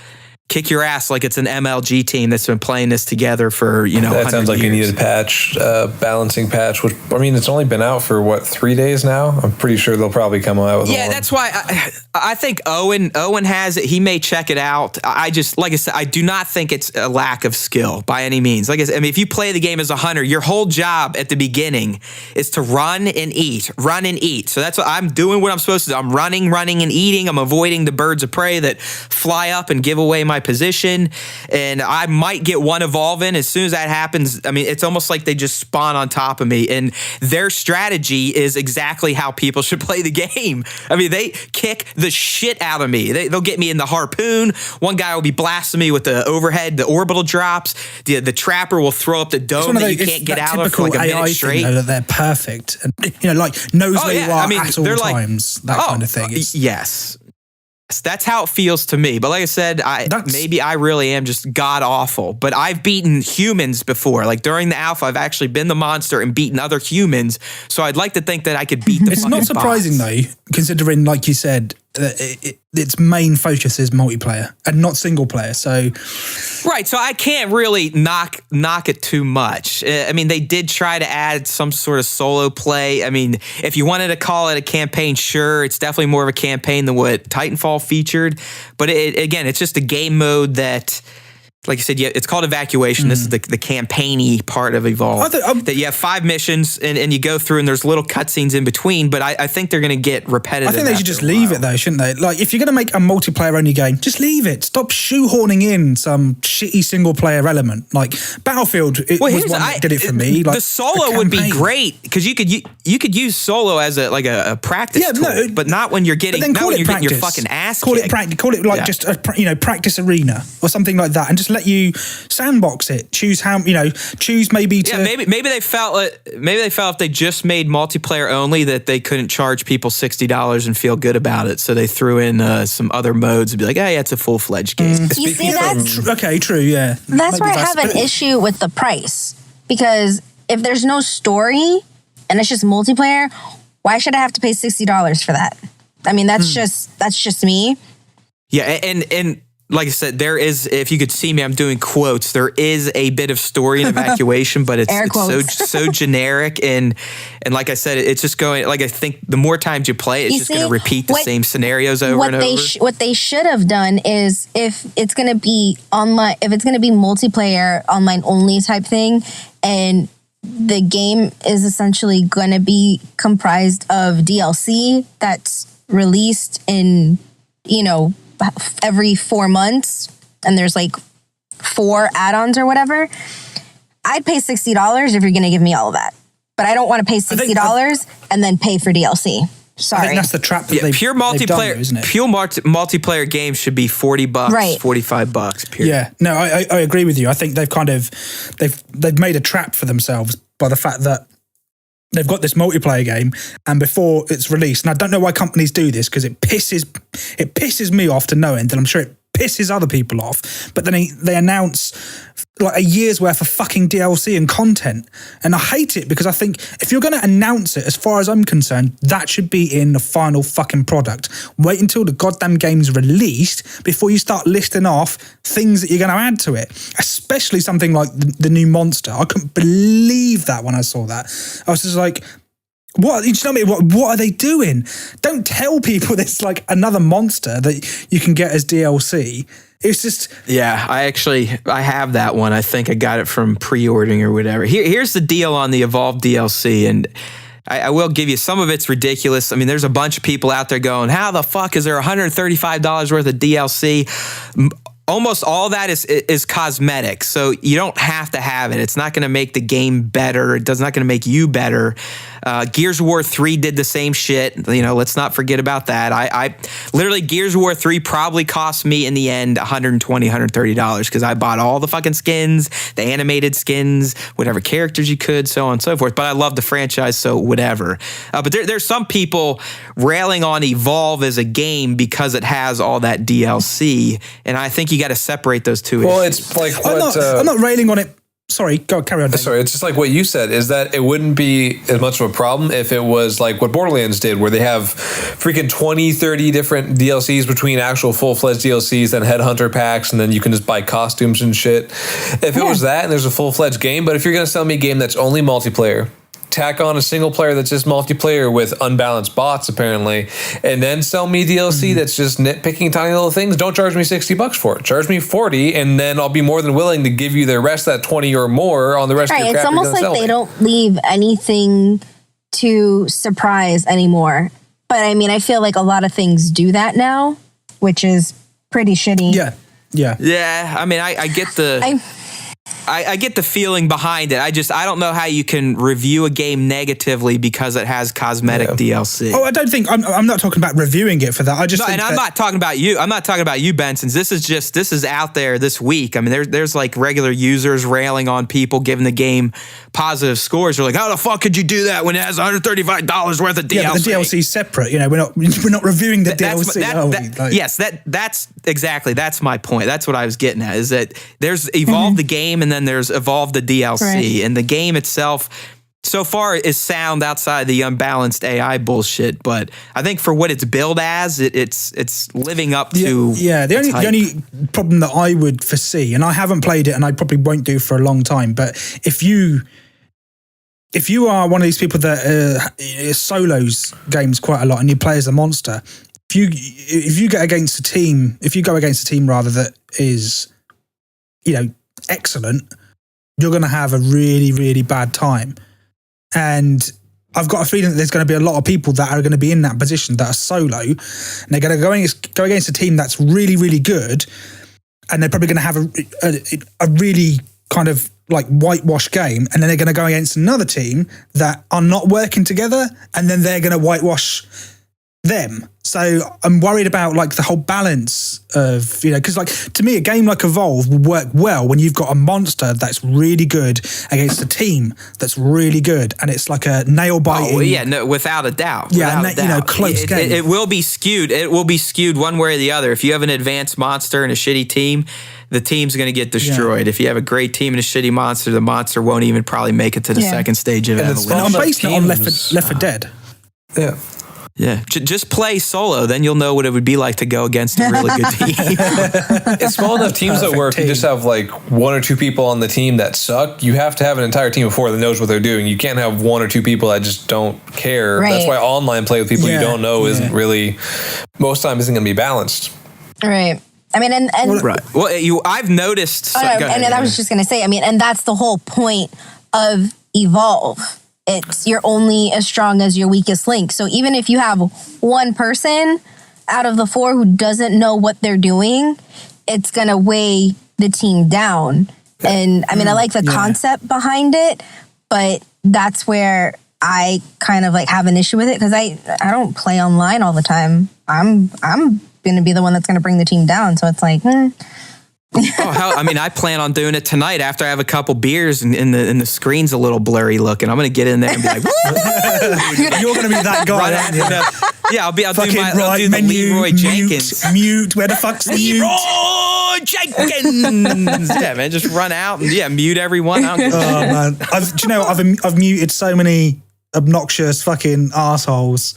kick your ass like it's an MLG team that's been playing this together for, you know, that sounds like years. you need a patch, balancing patch, which, I mean, it's only been out for what, 3 days now? I'm pretty sure they'll probably come out with one. That's why I think Owen has it. He may check it out. I just, like I said, I do not think it's a lack of skill by any means. Like I said, I mean, if you play the game as a hunter, your whole job at the beginning is to run and eat. So that's what I'm doing, what I'm supposed to do. I'm running and eating. I'm avoiding the birds of prey that fly up and give away my position, and I might get one evolve in. As soon as that happens, I mean, it's almost like they just spawn on top of me, and their strategy is exactly how people should play the game. I mean, they kick the shit out of me. They'll get me in the harpoon. One guy will be blasting me with the overhead, the orbital drops. The trapper will throw up the dome that you can't get out of for like a minute straight. That they're perfect, and you know, like knows where you are at all times. That kind of thing. Yes. That's how it feels to me. But like I said, maybe I really am just god awful. But I've beaten humans before. Like during the alpha, I've actually been the monster and beaten other humans. So I'd like to think that I could beat the It's not surprising though, considering, like you said, that its main focus is multiplayer and not single player. So right, so I can't really knock it too much. I mean, they did try to add some sort of solo play. I mean, if you wanted to call it a campaign, sure, it's definitely more of a campaign than what Titanfall featured. But again, it's just a game mode that, like you said, it's called Evacuation. This is the campaign-y part of Evolve. That you have 5 missions and you go through, and there's little cutscenes in between, but I think they're going to get repetitive. I think they should just leave it though, shouldn't they? Like, if you're going to make a multiplayer-only game, just leave it. Stop shoehorning in some shitty single-player element. Like, Battlefield was one that did it for me. Like, the solo would be great, because you could use solo as a practice tool, but not when you're getting your fucking ass kicked. Call it like just a practice arena or something like that, and just let you sandbox it. Choose maybe to maybe they felt if they just made multiplayer only that they couldn't charge people $60 and feel good about it, so they threw in some other modes and be like, oh yeah, it's a full-fledged game. You see that? Okay, true, yeah. That's where I have an issue with the price, because if there's no story and it's just multiplayer, why should I have to pay $60 for that? I mean, that's just me. Yeah, and like I said, there is, if you could see me, I'm doing quotes. There is a bit of story in Evacuation, but it's so generic. And like I said, it's just going, like, I think the more times you play, it's just going to repeat the same scenarios over and over. What they should have done is, if it's going to be online, if it's going to be multiplayer, online only type thing, and the game is essentially going to be comprised of DLC that's released in, every 4 months, and there's like 4 add-ons or whatever, I'd pay $60 if you're going to give me all of that. But I don't want to pay $60 and then pay for DLC. Sorry. I think that's the trap that they've done, isn't it? Pure multiplayer games should be $40, right. $45. Period. Yeah, no, I agree with you. I think they've made a trap for themselves by the fact that they've got this multiplayer game, and before it's released, and I don't know why companies do this, because it pisses me off to no end, and I'm sure it pisses other people off, but then they announce like a year's worth of fucking DLC and content, and I hate it, because I think if you're going to announce it, as far as I'm concerned, that should be in the final fucking product. Wait until the goddamn game's released before you start listing off things that you're going to add to it, especially something like the new monster. I couldn't believe that when I saw that. I was just like, what? You know what are they doing? Don't tell people there's like another monster that you can get as DLC. It's just... Yeah, I have that one. I think I got it from pre-ordering or whatever. Here's the deal on the Evolve DLC, and I will give you some of it's ridiculous. I mean, there's a bunch of people out there going, how the fuck is there $135 worth of DLC? Almost all that is cosmetic, so you don't have to have it. It's not going to make the game better. It's not going to make you better. Gears of War 3 did the same shit. Let's not forget about that. I literally, Gears of War 3 probably cost me in the end $120, $130 because I bought all the fucking skins, the animated skins, whatever characters you could, so on and so forth. But I love the franchise, so whatever. But there's some people railing on Evolve as a game because it has all that DLC, and I think you got to separate those two Well, issues. it's like I'm not railing on it. Sorry, go carry on. Dave. Sorry, it's just like what you said, is that it wouldn't be as much of a problem if it was like what Borderlands did, where they have freaking 20, 30 different DLCs between actual full-fledged DLCs and headhunter packs, and then you can just buy costumes and shit. If it was that and there's a full-fledged game, but if you're going to sell me a game that's only multiplayer, tack on a single player that's just multiplayer with unbalanced bots apparently, and then sell me DLC that's just nitpicking tiny little things, don't charge me $60 for it. Charge me $40, and then I'll be more than willing to give you the rest of that 20 or more on the rest of your crap. It's almost like they don't leave anything to surprise anymore. But I mean, I feel like a lot of things do that now, which is pretty shitty. Yeah. I mean, I get the I get the feeling behind it. I don't know how you can review a game negatively because it has cosmetic DLC. Oh, I don't think I'm not talking about reviewing it for that. I just think I'm not talking about you. I'm not talking about you, Benson's. This is out there this week. I mean, there's like regular users railing on people giving the game positive scores. They're like, how the fuck could you do that when it has $135 worth of DLC? Yeah, but the DLC is separate. We're not reviewing the DLC. Yes, that's my point. That's what I was getting at. Is that there's Evolve the game and then there's Evolve the DLC, right. And the game itself so far is sound outside the unbalanced AI bullshit. But I think for what it's billed as, it's living up to. The only problem that I would foresee, and I haven't played it, and I probably won't do for a long time, but if you are one of these people that solos games quite a lot and you play as a monster, if you go against a team rather that is, excellent, you're going to have a really, really bad time. And I've got a feeling that there's going to be a lot of people that are going to be in that position that are solo, and they're going to go against a team that's really, really good, and they're probably going to have a really kind of like whitewash game, and then they're going to go against another team that are not working together, and then they're going to whitewash them. So I'm worried about like the whole balance of, because like to me a game like Evolve will work well when you've got a monster that's really good against a team that's really good, and it's like a nail biting. Oh yeah, no, without a doubt. Close game. It will be skewed. It will be skewed one way or the other. If you have an advanced monster and a shitty team, the team's going to get destroyed. If you have a great team and a shitty monster, the monster won't even probably make it to the second stage of evolution. And I'm basing it on Left 4 Dead. Yeah. Yeah, just play solo, then you'll know what it would be like to go against a really good team. It's small enough teams that where if you just have like one or two people on the team that suck, you have to have an entire team of 4 that knows what they're doing. You can't have one or two people that just don't care. Right. That's why online play with people you don't know isn't really, most times isn't going to be balanced. Right. I mean, and right. Well, I've noticed. I was just going to say, I mean, and that's the whole point of Evolve. You're only as strong as your weakest link. So even if you have one person out of the 4 who doesn't know what they're doing, it's going to weigh the team down. And I mean, I like the concept behind it, but that's where I kind of like have an issue with it because I don't play online all the time. I'm going to be the one that's going to bring the team down. So it's like, I plan on doing it tonight after I have a couple beers and the screen's a little blurry looking. I'm going to get in there and be like, woo! You're going to be that guy, aren't you? Yeah, I'll do the Leroy Jenkins. Mute, where the fuck's the mute? Leroy Jenkins! Yeah, man, just run out and mute everyone. I don't give a man. I've muted so many obnoxious fucking assholes.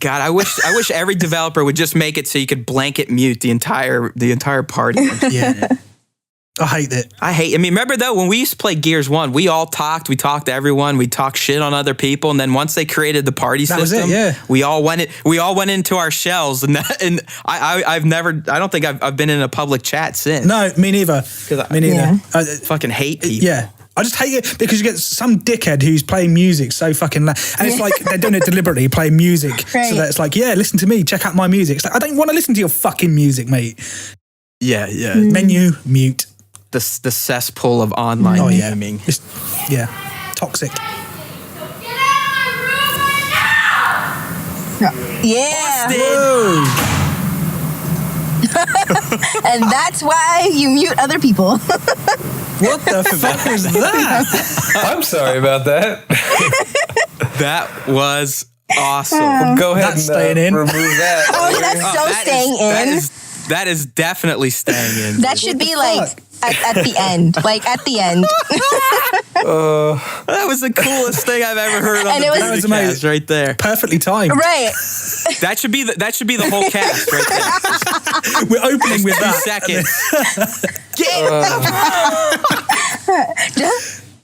God, I wish every developer would just make it so you could blanket mute the entire party. Yeah. I hate it. I mean, remember though, when we used to play Gears 1, we talked to everyone, we talked shit on other people, and then once they created the party system, we all went into our shells, and I don't think I've been in a public chat since. No, me neither. Me neither. Yeah. I fucking hate people. Yeah. I just hate it because you get some dickhead who's playing music so fucking loud. And it's like they're doing it deliberately, playing music. Right. So that it's like, yeah, listen to me, check out my music. It's like, I don't want to listen to your fucking music, mate. Yeah, yeah. Menu, mute. The cesspool of online gaming. Yeah, toxic. Yeah. Whoa. And that's why you mute other people. What the fuck was that? I'm sorry about that. That was awesome. Go ahead That's and staying in. remove that. Oh, that's so staying in. That is definitely staying in. That should be like at the end. Like at the end. That was the coolest thing I've ever heard on And the it was- Booty That was Cast amazing. right there. Perfectly timed. Right. That should be the whole cast right there. We're opening with 2 that. seconds.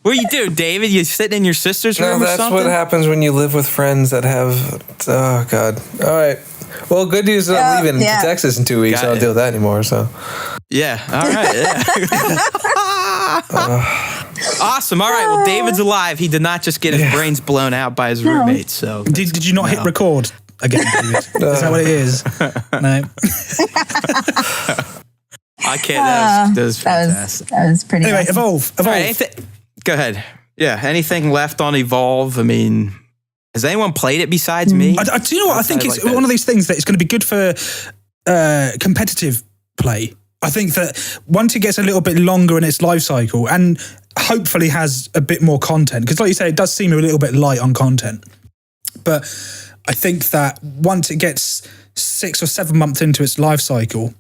What do you do, David? You sitting in your sister's room No, or that's something? what happens when you live with friends that have. Oh God! All right. Well, good news is I'm leaving yeah. to Texas in 2 weeks. Got So I don't it. deal with that anymore. So Yeah. All right. Yeah. Awesome. All right. Well, David's alive. He did not just get his brains blown out by his roommates. So Did you not hit record again, David? Is that what it is? No. I can't. That was That fantastic. was pretty Anyway, awesome. evolve. All right, go ahead. Yeah. Anything left on Evolve? I mean, has anyone played it besides me? Do you know what? I think it's Outside like one that. of these things that it's going to be good for competitive play. I think that once it gets a little bit longer in its life cycle and hopefully has a bit more content, because like you say, it does seem a little bit light on content. But I think that once it gets 6 or 7 months into its life cycle,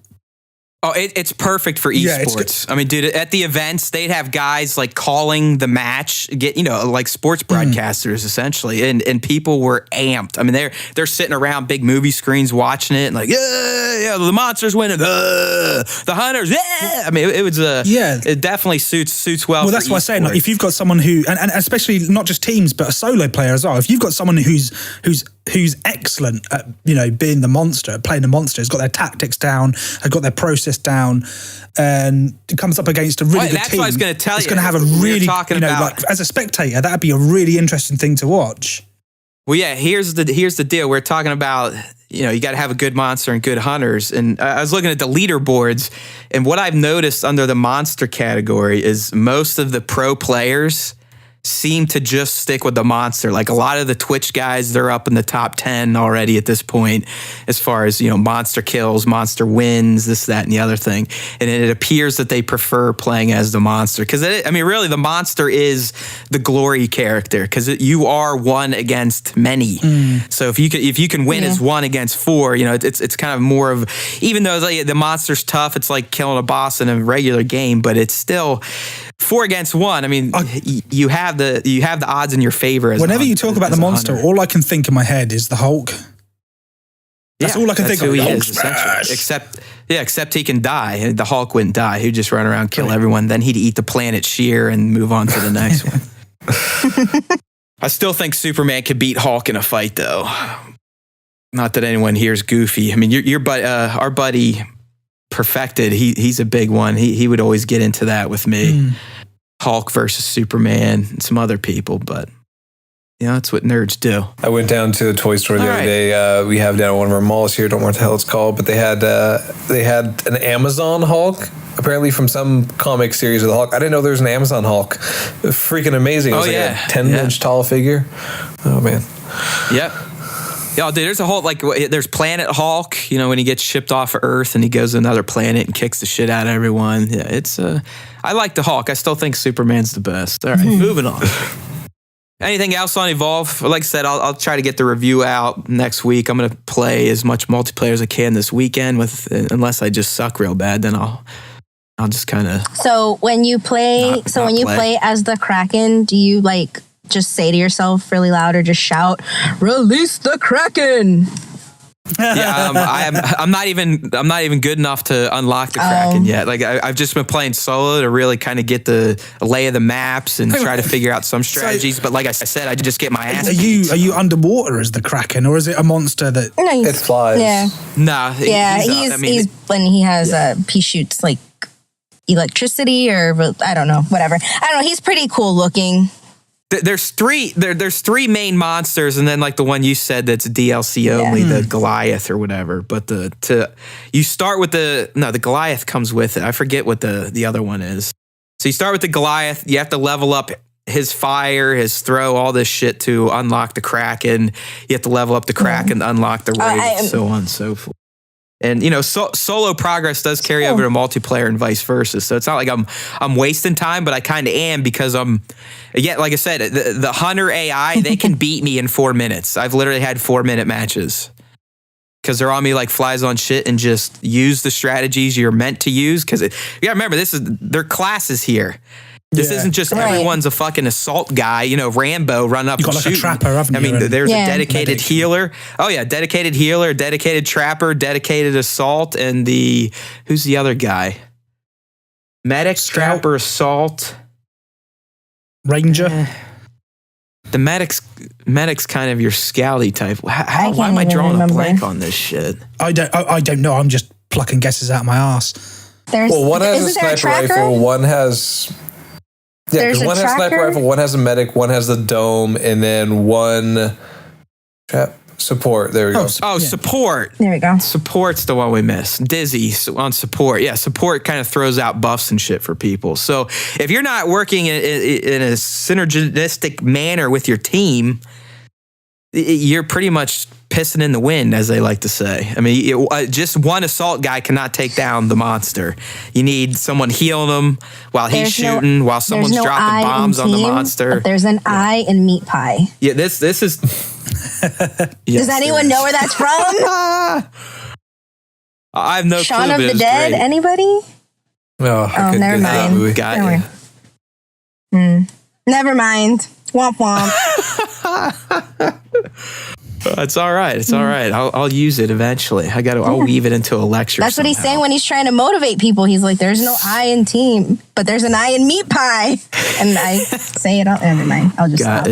Oh, it's perfect for Yeah, it's esports. I mean, dude, at the events, they'd have guys like calling the match, like sports broadcasters essentially, and people were amped. I mean, they're sitting around big movie screens watching it and like, yeah, the monsters winning, the hunters, yeah. I mean, it was it definitely suits well. well, for that's what I'm saying. Like, esports. if you've got someone who, and especially not just teams, but a solo player as well. If you've got someone who's excellent at being the monster, playing the monster, has got their tactics down, has got their process down, and it comes up against a really Well, good that's team. what I was gonna tell it's you. going to have a We were really, talking about- like as a spectator, that'd be a really interesting thing to watch. Well, yeah, here's the deal. We're talking about, you got to have a good monster and good hunters. And I was looking at the leaderboards, and what I've noticed under the monster category is most of the pro players seem to just stick with the monster. Like a lot of the Twitch guys, they're up in the top 10 already at this point, as far as, monster kills, monster wins, this, that, and the other thing. And it appears that they prefer playing as the monster. Because, really, the monster is the glory character, because you are one against many. So if you can win as 1 against 4, it's kind of more of, even though like, the monster's tough, it's like killing a boss in a regular game, but it's still 4 against 1. I mean, you have the odds in your favor. Whenever you talk about the monster, all I can think in my head is the Hulk. That's all I can think of. Who he Hulk is, smash. essentially. Except he can die. The Hulk wouldn't die. He'd just run around, kill everyone. Then he'd eat the planet sheer and move on to the next one. I still think Superman could beat Hulk in a fight, though. Not that anyone here is goofy. I mean, our buddy Perfected, he's a big one. He would always get into that with me. Hulk versus Superman and some other people, but that's what nerds do. I went down to the toy store the All other right. day. We have down at one of our malls here. Don't know what the hell it's called, but they had an Amazon Hulk. Apparently from some comic series of the Hulk. I didn't know there was an Amazon Hulk. Freaking amazing. It was a 10-inch tall figure. Oh man. Yep. Yeah, dude, there's a whole, there's Planet Hulk, when he gets shipped off of Earth and he goes to another planet and kicks the shit out of everyone. Yeah, it's, I like the Hulk. I still think Superman's the best. All right, moving on. Anything else on Evolve? Like I said, I'll try to get the review out next week. I'm going to play as much multiplayer as I can this weekend unless I just suck real bad, then I'll just kind of. So when you play, play as the Kraken, do you just say to yourself really loud or just shout, "Release the Kraken"? Yeah, I'm not even good enough to unlock the Kraken yet. Like I've just been playing solo to really kind of get the lay of the maps and try to figure out some strategies. But like I said, I just get my ass. Are you underwater as the Kraken, or is it a monster that? No, It flies. Yeah, No, he's when he has he shoots electricity or I don't know, whatever. I don't know. He's pretty cool looking. There's three main monsters, and then like the one you said that's DLC only, the Goliath or whatever. But you start with the Goliath comes with it. I forget what the other one is. So you start with the Goliath. You have to level up his fire, his throw, all this shit to unlock the Kraken. You have to level up the Kraken to unlock the raid, so on and so forth. And solo progress does carry over to multiplayer and vice versa. So it's not like I'm wasting time, but I kind of am because like I said, the Hunter AI, they can beat me in 4 minutes. I've literally had 4-minute matches because they're on me like flies on shit and just use the strategies you're meant to use. Because you gotta remember, their classes here. This isn't just everyone's a fucking assault guy, Rambo running up and shooting. Like a trapper, haven't you? I mean, there's a dedicated healer. Oh yeah, dedicated healer, dedicated trapper, dedicated assault, and who's the other guy? Medic, trapper, assault, ranger. The medic's kind of your scouty type. Why am I drawing a blank on this shit? I don't know. I'm just plucking guesses out of my ass. One has a sniper rifle. One has. Yeah, because one has a sniper rifle, one has a medic, one has the dome, and then one support. There we go. Support. There we go. Support's the one we missed. Dizzy on support. Yeah, support kind of throws out buffs and shit for people. So if you're not working in a synergistic manner with your team, you're pretty much pissing in the wind, as they like to say. I mean, just one assault guy cannot take down the monster. You need someone healing him while he's shooting, while someone's dropping bombs on the monster. But there's an eye in meat pie. Yeah, this is. Does anyone know where that's from? I have no Shaun clue. of the Dead? Great. Anybody? Never mind. Got you. Never mind. Womp womp. It's all right. It's all right. I'll use it eventually. I'll weave it into a lecture. That's what he's saying when he's trying to motivate people. He's like, there's no I in team, but there's an I in meat pie. And I say it out. Never mind. I'll just stop.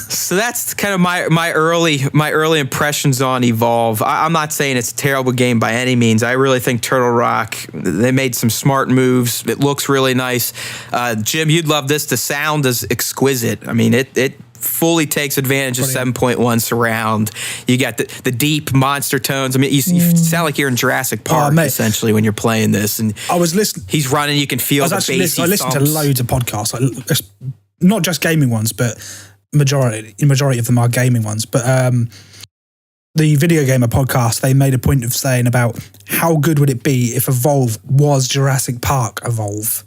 So that's kind of my early impressions on Evolve. I'm not saying it's a terrible game by any means. I really think Turtle Rock, they made some smart moves. It looks really nice. Jim, you'd love this. The sound is exquisite. I mean, it fully takes advantage of 7.1 surround. You got the deep monster tones. I mean, you sound like you're in Jurassic Park essentially when you're playing this. And I was listening. He's running. You can feel the bass. I listened to loads of podcasts, not just gaming ones, but majority of them are gaming ones. But the Video Gamer podcast, they made a point of saying about how good would it be if Evolve was Jurassic Park Evolve.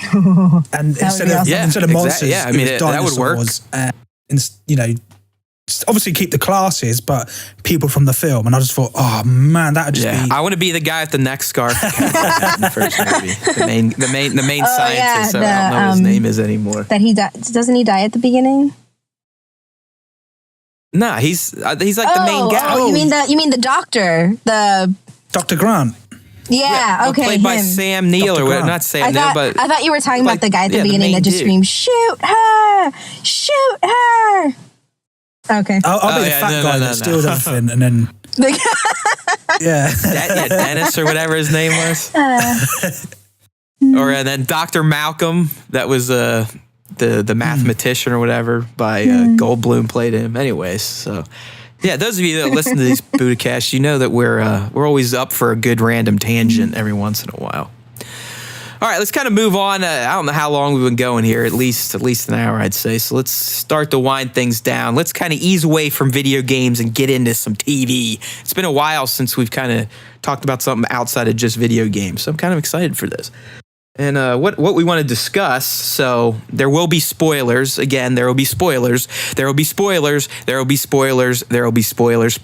And instead of monsters, I mean, that would work. Obviously keep the classes, but people from the film. And I just thought, oh man, that would just be. I want to be the guy with the neck scarf in the first movie. The main scientist. I don't know what his name is anymore. That he doesn't he die at the beginning? Nah, he's like the main guy. Oh, you mean the doctor, the Dr. Grant. Yeah, okay. Played by Sam Neill or whatever. Not Sam Neill, but I thought you were talking about the guy at the beginning that just screamed, "Shoot her! Shoot her!" Okay. I'll be the fat guy that steals everything, and then Dennis or whatever his name was, and then Dr. Malcolm, that was the mathematician or whatever by Goldblum played him. Anyways, so. Yeah, those of you that listen to these Buddhacasts, you know that we're always up for a good random tangent every once in a while. All right, let's kind of move on. I don't know how long we've been going here, at least an hour, I'd say. So let's start to wind things down. Let's kind of ease away from video games and get into some TV. It's been a while since we've kind of talked about something outside of just video games, so I'm kind of excited for this. And what we want to discuss, so there will be spoilers. Again, there will be spoilers. There will be spoilers. There will be spoilers. There will be spoilers.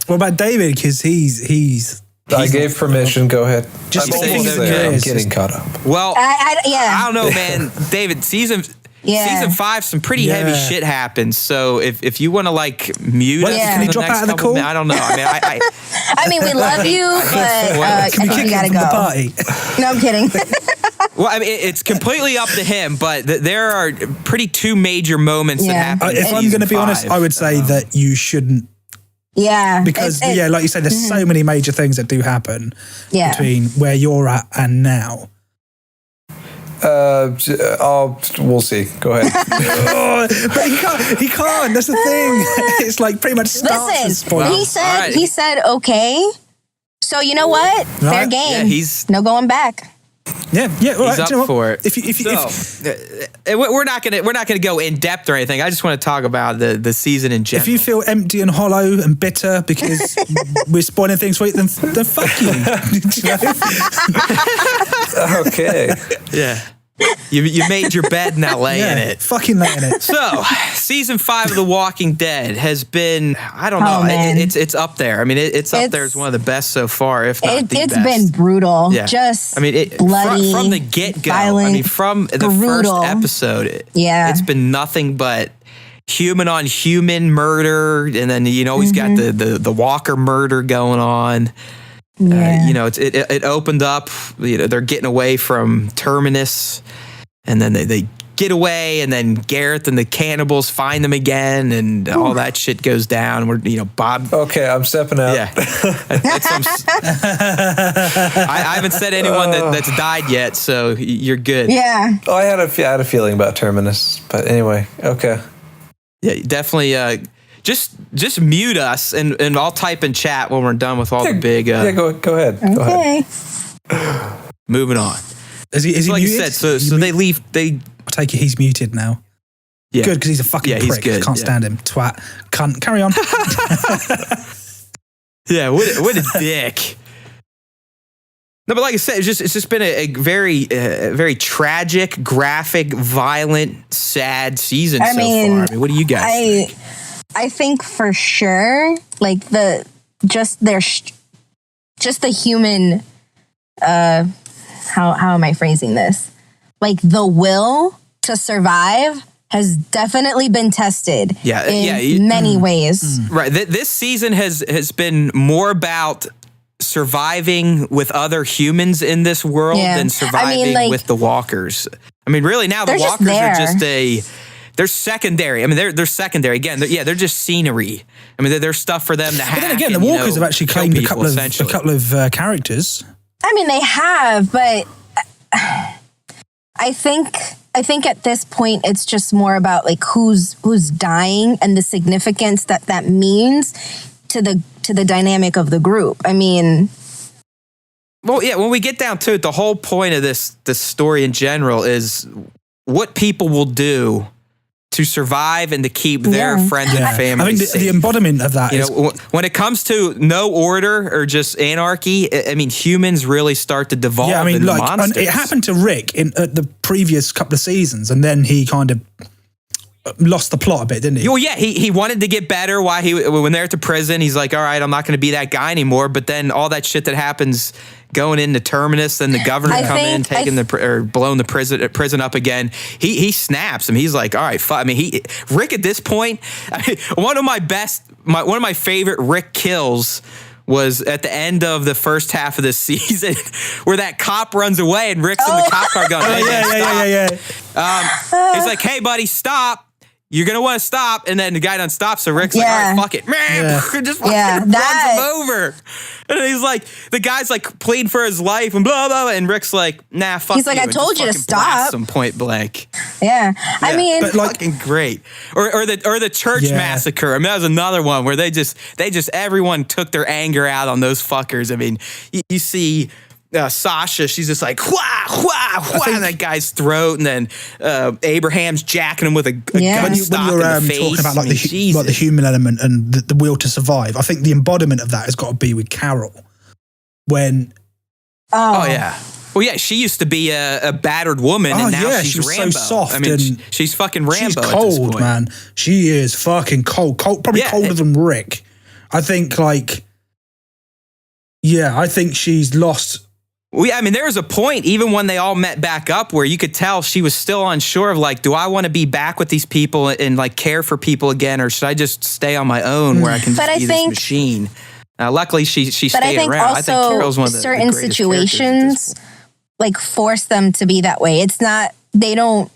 What about David? Because he's I gave permission. Go ahead. Just I'm getting caught up. Well, I don't know, man. David, season 5, some pretty heavy shit happens. So if you want to mute us, can you drop out of the call? I don't know. I mean, we love you, but I think you gotta go. Party? No, I'm kidding. Well, I mean, it's completely up to him, but there are two major moments that happen. If I'm going to be honest, I would say that you shouldn't Yeah. Because like you said, there's so many major things that do happen between where you're at and now. We'll see. Go ahead. But he can't. That's the thing. It's like pretty much starts as Listen, spoilers. he said, okay. So you know what? Fair Right. game. Yeah, he's no going back. Yeah. All right, up do you know what? for it. If we're not gonna go in depth or anything. I just want to talk about the season in general. If you feel empty and hollow and bitter because we're spoiling things for you, then fuck you. Do you know? Okay. Yeah. You made your bed, now lay in it. Fucking lay in it. So, season 5 of The Walking Dead has been, I don't know, man. it's up there. I mean, it's up there as one of the best so far, if not the best. It's been brutal. Yeah. Just bloody, bloody, from the get-go. violent, I mean, from the brutal. first episode, Yeah. it's been nothing but human on human murder, and then you always got the Walker murder going on. Yeah. It opened up. They're getting away from Terminus, and then they get away, and then Gareth and the cannibals find them again, and all that shit goes down. Where Bob. Okay, I'm stepping out. Yeah, I haven't said anyone that's died yet, so you're good. Yeah. Oh, I had a feeling about Terminus, but anyway, okay. Yeah, definitely. Just mute us, and I'll type in chat when we're done with all the big. Go ahead. Go ahead. Okay. Moving on. Is he like muted? you said, so they leave. I take it he's muted now. Yeah. Good, because he's a fucking prick. He's good. Can't stand him. Twat. Cunt. Carry on. Yeah, what a dick. No, but like I said, it's just been a very tragic, graphic, violent, sad season so far. I mean, what do you guys think? I think for sure, like the human. How am I phrasing this? Like the will to survive has definitely been tested. In many ways. Right. This season has been more about surviving with other humans in this world than surviving with the walkers. I mean, really now the walkers are just they're secondary. I mean, they're secondary. Again, they're just scenery. I mean, they're stuff for them to hack. But then again, the walkers have actually claimed a couple of characters. I mean, they have, but I think at this point it's just more about like who's dying and the significance that means to the dynamic of the group. I mean, well, yeah. When we get down to it, the whole point of this story in general is what people will do to survive and to keep their friends and family. I think the embodiment of that is when it comes to no order or just anarchy. I mean, humans really start to devolve. Yeah, I mean, into monsters. it happened to Rick at the previous couple of seasons, and then he kind of lost the plot a bit, didn't he? Well, yeah, he wanted to get better. When they're at the prison, he's like, all right, I'm not going to be that guy anymore. But then all that shit that happens going into Terminus, and the governor blowing the prison up again. He snaps him. He's like, all right, fuck. I mean, Rick at this point, one of my favorite Rick kills was at the end of the first half of this season, where that cop runs away and Rick's in the cop car going, yeah. He's like, hey, buddy, stop. You're going to want to stop. And then the guy doesn't stop. So Rick's like, all right, fuck it. Man, just runs him over. And he's like, the guy's like pleading for his life and blah, blah, blah. And Rick's like, nah, fuck you. He's like, I told you to stop. Some point blank. Yeah. I mean, but fucking great. Or the church massacre. I mean, that was another one where they just everyone took their anger out on those fuckers. I mean, you see Sasha, she's just like, whah, whah, whah, in that guy's throat, and then Abraham's jacking him with a gun stock in the face. Talking about like the human element and the will to survive, I think the embodiment of that has got to be with Carol. When oh yeah. Well, yeah, she used to be a battered woman, and now she's Rambo. So soft. I mean, she's fucking Rambo. She's cold, at this point. Man. She is fucking cold. Probably colder than Rick. I think, I think she's lost. I mean, there was a point, even when they all met back up, where you could tell she was still unsure of like, do I want to be back with these people and like care for people again, or should I just stay on my own where I can just be this machine? Luckily, she stayed around. I think Carol's one of the certain situations like force them to be that way. It's not, they don't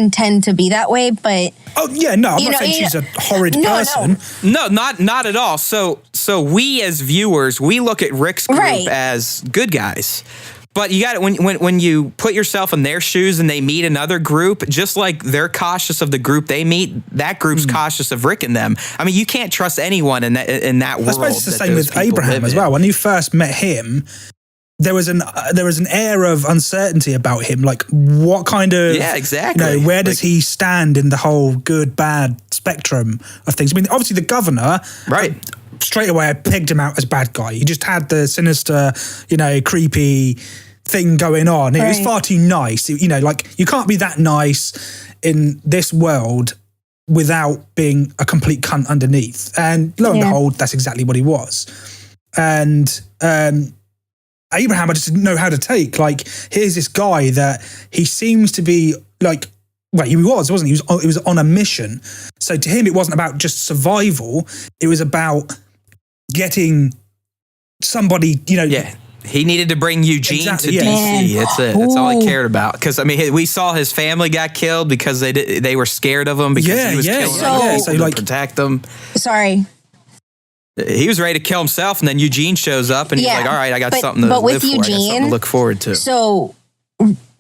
intend to be that way, but Oh yeah, no, I'm not saying she's a horrid person. No, not at all. So we as viewers, we look at Rick's group as good guys. But you got it when you put yourself in their shoes and they meet another group, just like they're cautious of the group they meet, that group's cautious of Rick and them. I mean, you can't trust anyone in that world. I suppose it's the same with Abraham as well. When you first met him, there was an air of uncertainty about him. Like, what kind of exactly. Where does he stand in the whole good bad spectrum of things? I mean, obviously the governor, right? Straight away, I pegged him out as bad guy. He just had the sinister, creepy thing going on. It was far too nice. Like, you can't be that nice in this world without being a complete cunt underneath. And lo and behold, that's exactly what he was. And Abraham, I just didn't know how to take. Like, here's this guy that he seems to be like, well, he was, wasn't he? He was on a mission. So to him, it wasn't about just survival. It was about getting somebody, Yeah. He needed to bring Eugene to DC. That's it. That's all he cared about. Because, I mean, we saw his family got killed because they were scared of him because he was killing them to like, protect them. Sorry. He was ready to kill himself, and then Eugene shows up, and he's like, all right, I got something to live for. I got something to look forward to. So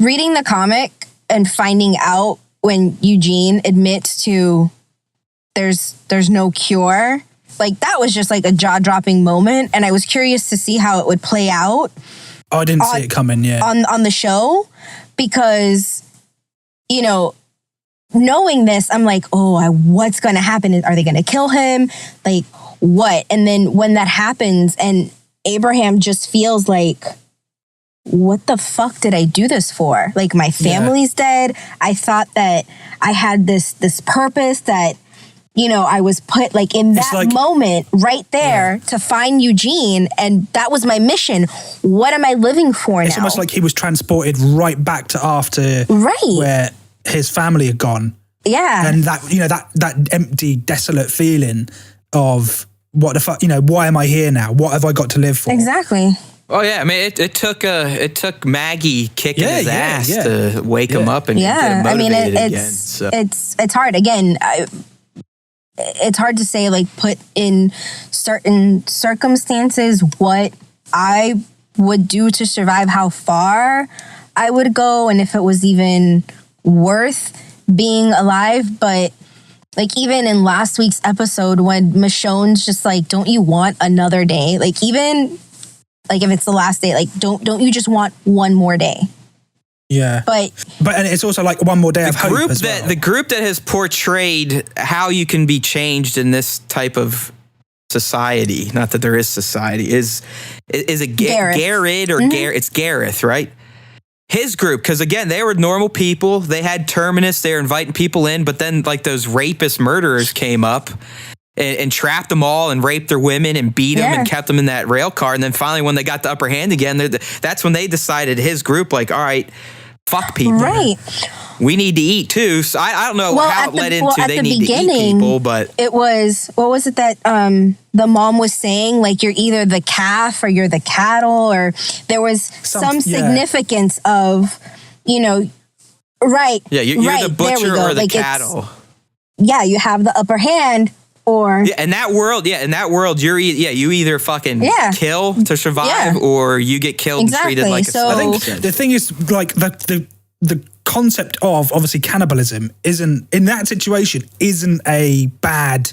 reading the comic and finding out when Eugene admits to there's no cure, like, that was just like a jaw-dropping moment, and I was curious to see how it would play out. Oh, I didn't see it coming, on the show, because, knowing this, I'm like, what's going to happen? Are they going to kill him? Like, what? And then when that happens and Abraham just feels like, what the fuck did I do this for? Like, my family's dead. I thought that I had this purpose that, I was put like in that moment right there to find Eugene, and that was my mission. What am I living for now? It's almost like he was transported right back to after where his family had gone. Yeah. And that, that empty, desolate feeling of what the fuck, why am I here now? What have I got to live for? Exactly. Oh yeah, I mean, it took Maggie kicking his ass to wake him up and get him motivated again. So. It's hard. Again, it's hard to say, like, put in certain circumstances what I would do to survive, how far I would go, and if it was even worth being alive. But like, even in last week's episode when Michonne's just like, don't you want another day? Like, even like if it's the last day, like, don't you just want one more day? Yeah, but and it's also like one more day of hope as well. The group that has portrayed how you can be changed in this type of society, not that there is society, is a Garrett or it's Gareth, right? His group, because again, they were normal people. They had Terminus. They were inviting people in, but then like those rapist murderers came up and trapped them all and raped their women and beat them and kept them in that rail car. And then finally, when they got the upper hand again, that's when they decided, his group, like, all right, fuck people. Right. We need to eat too. So I don't know how it led into they need to eat people, but it was, what was it that the mom was saying? Like, you're either the calf or you're the cattle, or there was some significance of, right. Yeah, you're the butcher or the cattle. Yeah, you have the upper hand. Or in that world, you either fucking kill to survive, or you get killed and treated like a slave. I think the thing is, like, the concept of obviously cannibalism isn't a bad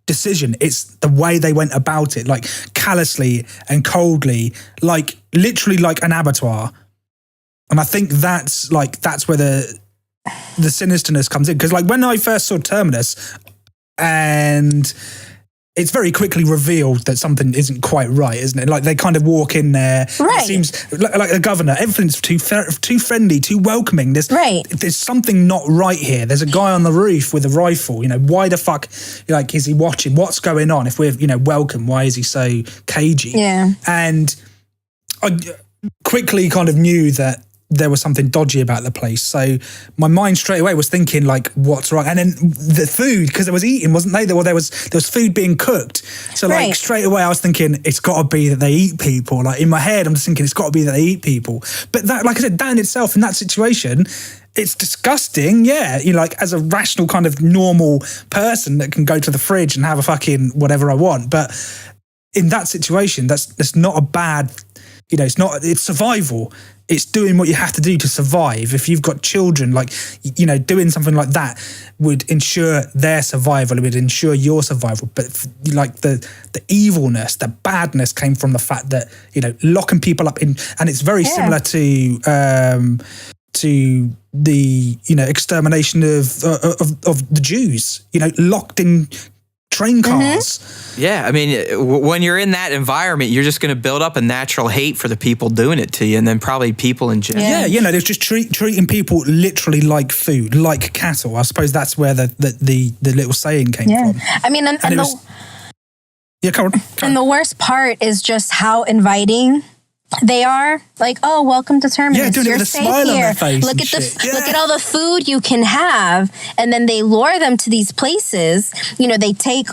decision. It's the way they went about it, like callously and coldly, like literally like an abattoir. And I think that's where the sinisterness comes in. Because like when I first saw Terminus, and it's very quickly revealed that something isn't quite right, isn't it? Like, they kind of walk in there. Right. It seems like the governor, everything's too friendly, too welcoming. There's something not right here. There's a guy on the roof with a rifle. Why the fuck, like, is he watching? What's going on? If we're, welcome, why is he so cagey? Yeah. And I quickly kind of knew that there was something dodgy about the place. So my mind straight away was thinking like, what's wrong? And then the food, because there was eating, wasn't they? There was food being cooked. So like Right. straight away I was thinking it's got to be that they eat people. Like in my head, I'm just thinking it's got to be that they eat people. But that, like I said, that in itself, in that situation, it's disgusting. Yeah. You know, like as a rational kind of normal person that can go to the fridge and have a fucking whatever I want. But in that situation, that's not a bad, you know, it's survival. It's doing what you have to do to survive. If you've got children, like, you know, doing something like that would ensure their survival. It would ensure your survival. But like the evilness, the badness came from the fact that, you know, locking people up in, and it's very similar to the, you know, extermination of the Jews, you know, locked in train cars. Yeah, I mean, when you're in that environment, you're just going to build up a natural hate for the people doing it to you, and then probably people in general. Yeah, you know, there's just treating people literally like food, like cattle. I suppose that's where the little saying came from. I mean, and it was, come on. And the worst part is just how inviting they are. Like, oh, welcome to Terminus. Yeah, doing it You're with a safe smile on here. their face Look and at shit. look at all the food you can have, and then they lure them to these places. You know, they take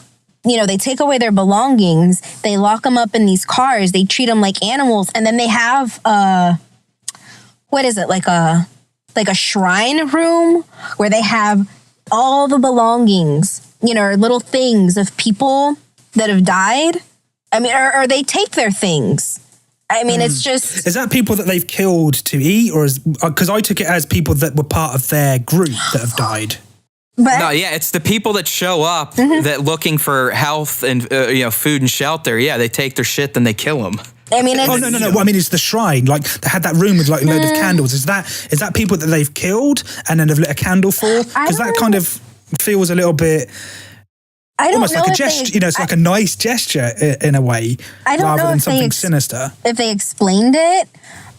away their belongings. They lock them up in these cars. They treat them like animals, and then they have what is it, like a shrine room where they have all the belongings, you know, or little things of people that have died. I mean, or they take their things. I mean, it's just... Is that people that they've killed to eat, or is, because I took it as people that were part of their group that have died. But No, yeah, it's the people that show up that looking for health and you know, food and shelter. Yeah, they take their shit, then they kill them. I mean, it's, Oh no! What I mean is the shrine. Like they had that room with like a load of candles. Is that people that they've killed and then have lit a candle for? Because that kind of feels a little bit I don't almost know like a if gesture. they, You know, it's like a nice gesture in a way, I don't rather know than if they something sinister. if they explained it,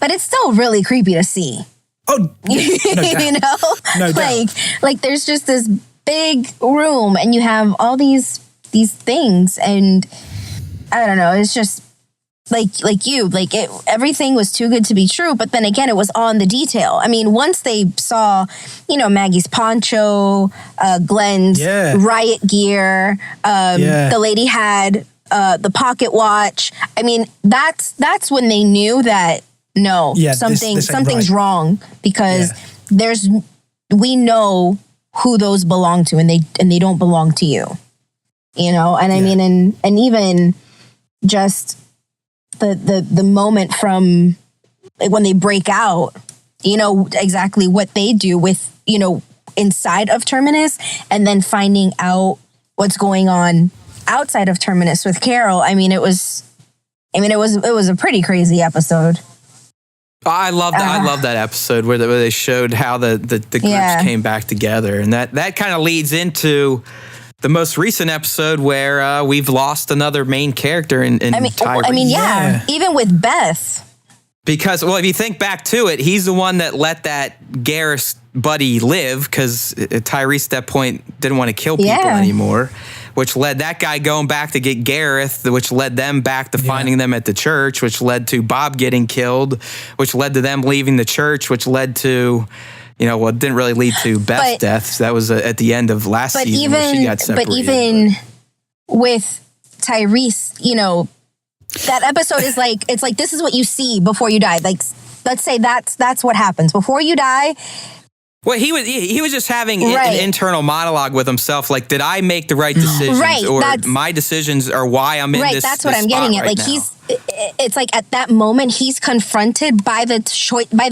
but it's still really creepy to see. Oh, yeah, no doubt. You know, No doubt. like there's just this big room, and you have all these things, and I don't know. It's just everything was too good to be true. But then again, it was on the detail. I mean, once they saw, you know, Maggie's poncho, Glenn's Yeah. riot gear, the lady had the pocket watch. I mean, that's when they knew that no, Yeah, this ain't something's right. wrong, because Yeah. we know who those belong to, and they don't belong to you. You know, and I mean, and even just the moment from when they break out, you know, exactly what they do with, you know, inside of Terminus, and then finding out what's going on outside of Terminus with Carol. I mean, it was a pretty crazy episode. I love that episode where they showed how the groups came back together, and that kind of leads into the most recent episode where we've lost another main character in Tyrese. Even with Beth. Because, well, if you think back to it, he's the one that let that Garrus buddy live, because Tyrese at that point didn't want to kill people anymore, which led that guy going back to get Gareth, which led them back to finding them at the church, which led to Bob getting killed, which led to them leaving the church, which led to, you know, well, it didn't really lead to Beth's death. That was at the end of last season where she got separated. But even with Tyrese, you know, that episode is like, it's like, this is what you see before you die. Like, let's say that's what happens before you die. Well, he was just having an internal monologue with himself. Like, did I make the right decisions? Right, or my decisions are why I'm in this. Right, that's what I'm getting at. Right Like now. it's like at that moment he's confronted by the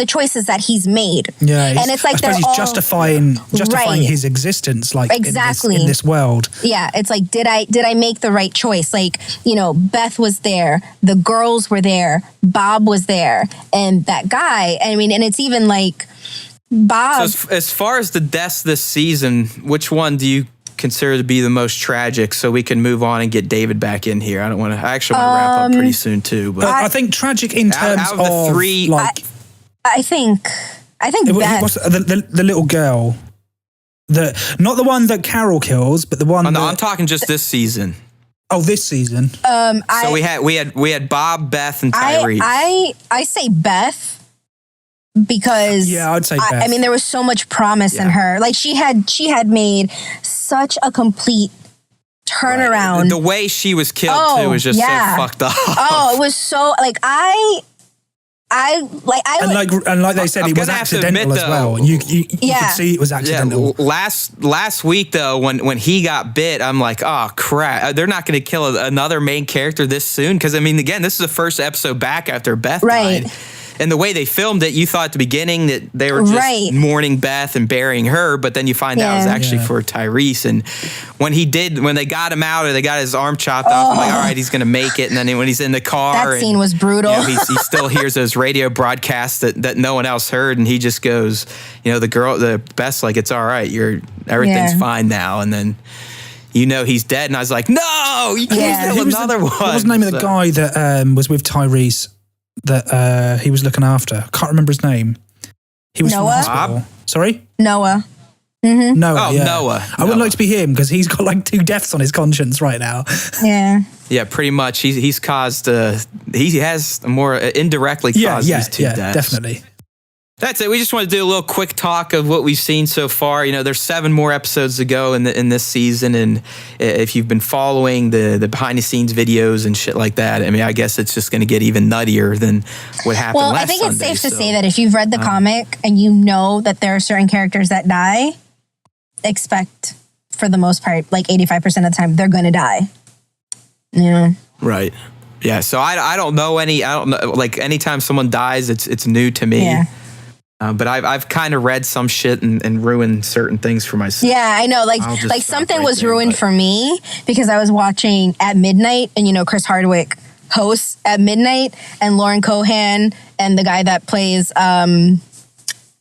choices that he's made. Yeah, and it's like I suppose he's justifying his existence, like exactly in this world. Yeah, it's like did I make the right choice? Like, you know, Beth was there, the girls were there, Bob was there, and that guy. I mean, and it's even like Bob. So as far as the deaths this season, which one do you consider to be the most tragic, so we can move on and get David back in here? I actually want to wrap up pretty soon too. But I think tragic in terms out of the three, like I think Beth. what's the little girl, not the one that Carol kills, but the one. Oh, no, I'm talking just this season. Oh, this season. So we had Bob, Beth, and Tyrese. I say Beth. because Yeah, I'd say I Beth. mean, there was so much promise in her. Like she had made such a complete turnaround. The way she was killed too was just so fucked up. Oh, it was so like and like they said, I'm it was gonna have to accidental admit, as well. though- You could see it was accidental. Last week though, when he got bit, I'm like, oh crap, they're not going to kill another main character this soon. Because I mean, again, this is the first episode back after Beth died. And the way they filmed it, you thought at the beginning that they were just mourning Beth and burying her, but then you find out it was actually for Tyrese. And when they got him out or they got his arm chopped off, I'm like, all right, he's going to make it. And then when he's in the car, that scene was brutal. You know, he still hears those radio broadcasts that no one else heard, and he just goes, you know, the Beth's like, it's all right, everything's fine now. And then you know he's dead, and I was like, no, you can't kill another one. What was the name of the guy that was with Tyrese that he was looking after? I can't remember his name. He was Noah? from the hospital. Sorry? Noah. Noah. Yeah. Noah. I wouldn't like to be him because he's got like 2 deaths on his conscience right now. Yeah. Yeah, pretty much. He's caused. He has more indirectly caused these 2 deaths. Definitely. That's it. We just want to do a little quick talk of what we've seen so far. You know, there's 7 more episodes to go in this season, and if you've been following the behind the scenes videos and shit like that, I mean, I guess it's just going to get even nuttier than what happened last Sunday. Well, I think it's safe to say that if you've read the comic and you know that there are certain characters that die, expect for the most part, like 85% of the time, they're going to die. Yeah. Right. Yeah. So I don't know any. I don't know. Like anytime someone dies, it's new to me. Yeah. But I've kind of read some shit and ruined certain things for myself. Yeah, I know. Like something was ruined for me because I was watching at midnight, and you know Chris Hardwick hosts at midnight, and Lauren Cohan and the guy that plays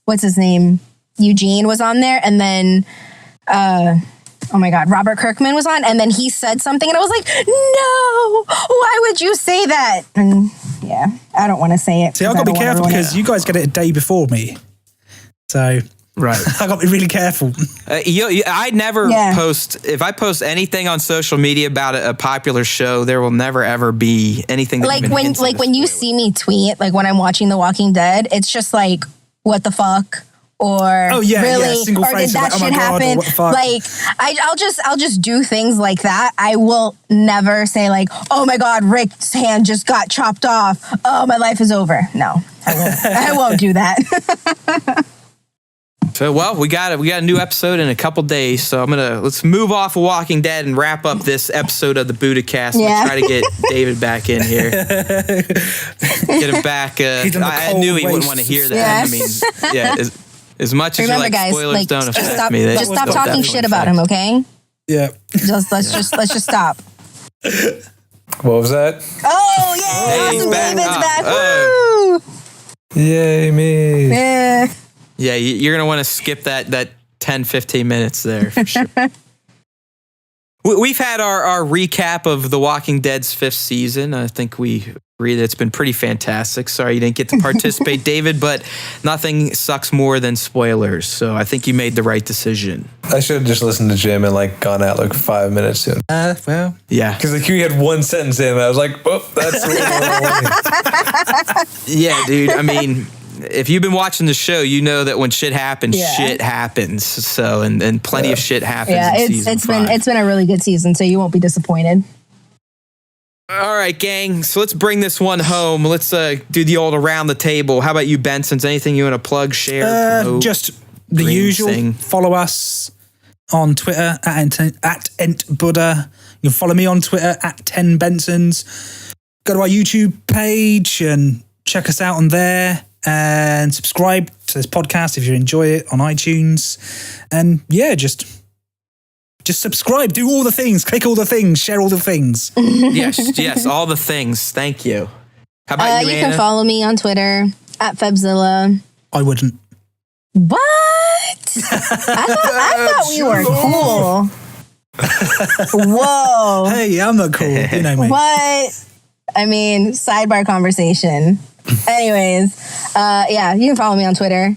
what's his name, Eugene, was on there, and then oh my God, Robert Kirkman was on, and then he said something, and I was like, no, why would you say that? And yeah, I don't want to say it. See, I've got to be careful because you guys get it a day before me. So right, I got to be really careful. I never post, if I post anything on social media about a popular show, there will never ever be anything that when you see me tweet, like when I'm watching The Walking Dead, it's just like, what the fuck? Or really, single or did that shit happen? Like, I'll just do things like that. I will never say like, oh my God, Rick's hand just got chopped off. Oh, my life is over. No, I won't. I won't do that. So, well, we got a new episode in a couple days. So let's move off of Walking Dead and wrap up this episode of the Budacast. Yeah. Try to get David back in here. Get him back. I knew he wouldn't want to hear that. Yes. I mean, yeah. As much as you like guys, spoilers don't affect me. Just stop talking shit about him, okay? Yeah. Let's just stop. What was that? Oh yay! Awesome David's back. Woo! Yay me! Yeah. Yeah, you're gonna want to skip that 10, 15 minutes there for sure. We've had our recap of The Walking Dead's 5th season. I think we agree that it's been pretty fantastic. Sorry you didn't get to participate, David, but nothing sucks more than spoilers. So I think you made the right decision. I should have just listened to Jim and like gone out like 5 minutes soon. Well, yeah, because like he had one sentence in, and I was like, "Oh, that's." Yeah, dude. I mean, if you've been watching the show, you know that when shit happens, shit happens. So and plenty of shit happens. Yeah, it's been a really good season, so you won't be disappointed. All right, gang. So let's bring this one home. Let's do the old around the table. How about you, Benson's? Anything you want to plug, share, promote? Just the usual. Follow us on Twitter at EntBuddha. You can follow me on Twitter at 10Bensons. Go to our YouTube page and check us out on there. And subscribe to this podcast if you enjoy it on iTunes. And yeah, just subscribe, do all the things, click all the things, share all the things. yes, all the things. Thank you. How about you, You Anna? can follow me on Twitter at Febzilla. I wouldn't. What? I thought we were cool. Whoa. Hey, I'm not cool. You know me. What? I mean, sidebar conversation. Anyways, yeah, you can follow me on Twitter.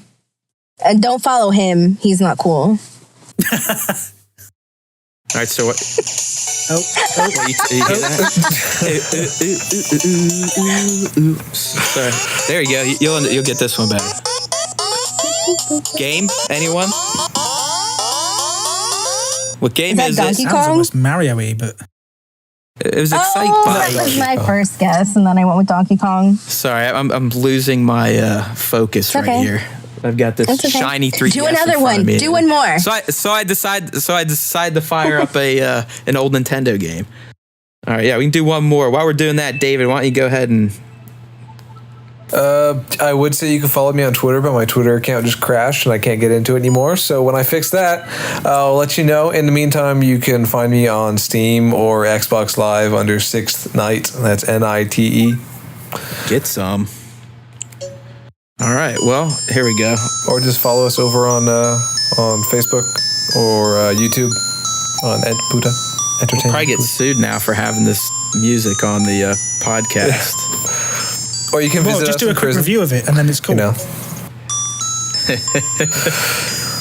And don't follow him. He's not cool. All right, so what? You hear that? Sorry. There you go. You'll get this one back. Game? Anyone? What game Is is that this? Donkey Sounds Kong? almost Mario-y, but It was Excite That was my first guess, and then I went with Donkey Kong. Sorry, I'm losing my focus right okay. here. I've got this It's okay. shiny 3DS. Do another in front of one. me. Do one more. So I decide to fire up an old Nintendo game. All right, yeah, we can do one more. While we're doing that, David, why don't you go ahead and I would say you can follow me on Twitter, but my Twitter account just crashed and I can't get into it anymore. So when I fix that, I'll let you know. In the meantime, you can find me on Steam or Xbox Live under Sixth Night. That's NITE. get some? All right, well, here we go. Or just follow us over on Facebook or YouTube on Ed Buddha Entertainment. Probably get sued now for having this music on the podcast. Or you can visit just us do a in quick prison. review of it, and then it's cool. You know.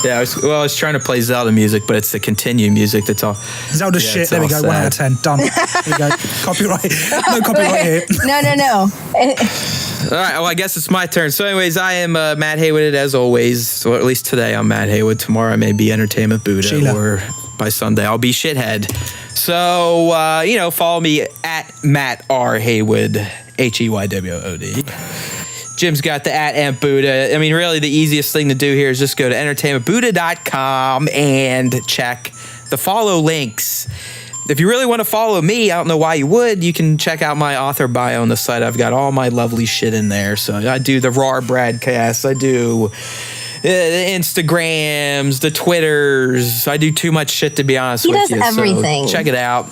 Yeah, I was trying to play Zelda music, but it's the continue music that's all. Zelda Yeah, shit. it's There we all go. 1 out of sad. 10. Done. There we go. Copyright. No copyright here. No. All right, well, I guess it's my turn. So anyways, I am Matt Haywood, as always. Or at least today I'm Matt Haywood. Tomorrow I may be Entertainment Buddha. Sheila. Or by Sunday I'll be Shithead. So, follow me at Matt R. Haywood, HEYWOD. Jim's got the at Amp Buddha. I mean, really, the easiest thing to do here is just go to entertainmentbuddha.com and check the follow links. If you really want to follow me, I don't know why you would. You can check out my author bio on the site. I've got all my lovely shit in there. So I do the RAR broadcasts. I do the Instagrams, the Twitters. I do too much shit, to be honest He with does you. everything. So check it out.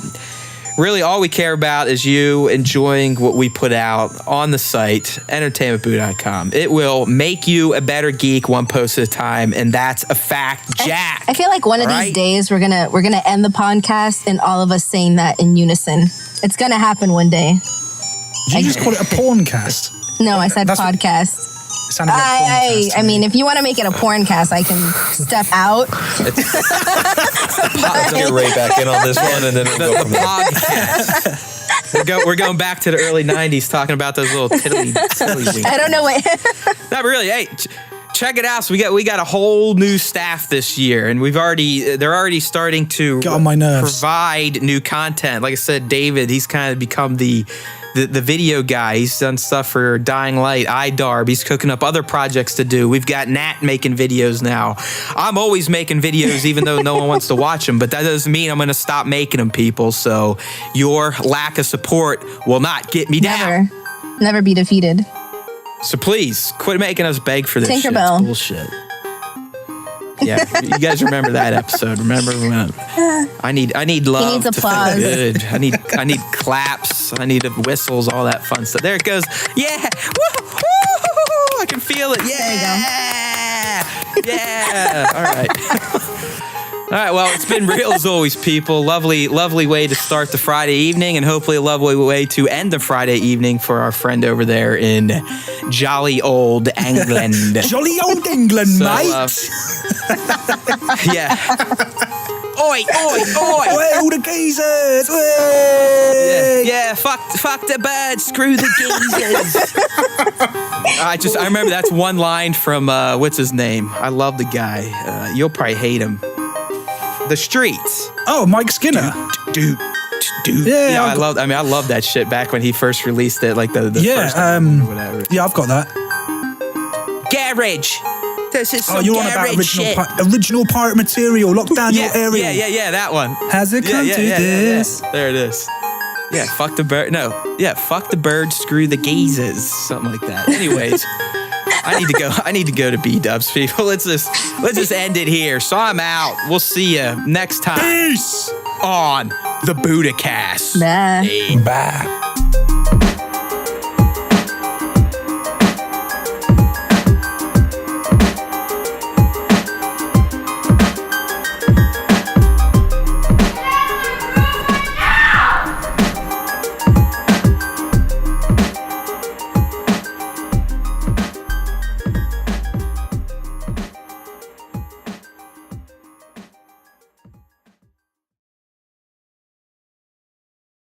Really, all we care about is you enjoying what we put out on the site, entertainmentboo.com. It will make you a better geek one post at a time, and that's a fact, Jack. I feel like one of All these right? days we're gonna end the podcast and all of us saying that in unison. It's gonna happen one day. Did you just call it a porn cast? No, I said That's what- podcast. It sounded like porn cast to I me. mean, if you want to make it a porn cast, I can step out. Let's get right back in on this one, and then we'll go from there. Podcast. We're going back to the early 90s talking about those little tiddly winks. I don't know what. Not really. Hey, check it out. So we got a whole new staff this year, and they're already starting to Get on my nerves. provide new content. Like I said, David, he's kind of become the video guy. He's done stuff for Dying Light, iDarb. He's cooking up other projects to do. We've got Nat making videos now. I'm always making videos, even though no one wants to watch them. But that doesn't mean I'm going to stop making them, people. So your lack of support will not get me down. Never be defeated. So please quit making us beg for this Tinkerbell. shit. It's bullshit. Yeah, you guys remember that episode? Remember when I need love needs to applause. feel good. I need claps. I need whistles, all that fun stuff. There it goes. Yeah, woo, woo, I can feel it. Yeah, yeah. All right. All right, well, it's been real as always, people. Lovely way to start the Friday evening, and hopefully a lovely way to end the Friday evening for our friend over there in jolly old England. Jolly old England, So, mate. Yeah. Oi, oi, oi. Way, all the geezers. Yeah, Way. yeah, fuck the birds, screw the geezers. I remember that's one line from, what's his name? I love the guy. You'll probably hate him. The Streets. Oh, Mike Skinner. Dude. Yeah, I love that shit back when he first released it, like the Yeah, first album or whatever. Yeah, I've got that. Garage. This is some Oh, you're on about garage shit. original pirate material. Lock down your area. Yeah, that one. Has it come to this? Yeah. There it is. Yeah, fuck the bird. No, yeah, fuck the bird, screw the geezers, something like that. Anyways, I need to go to B-dubs, people. Let's just end it here. So I'm out. We'll see you next time. Peace. On the Buddha Cast. Nah. Bye.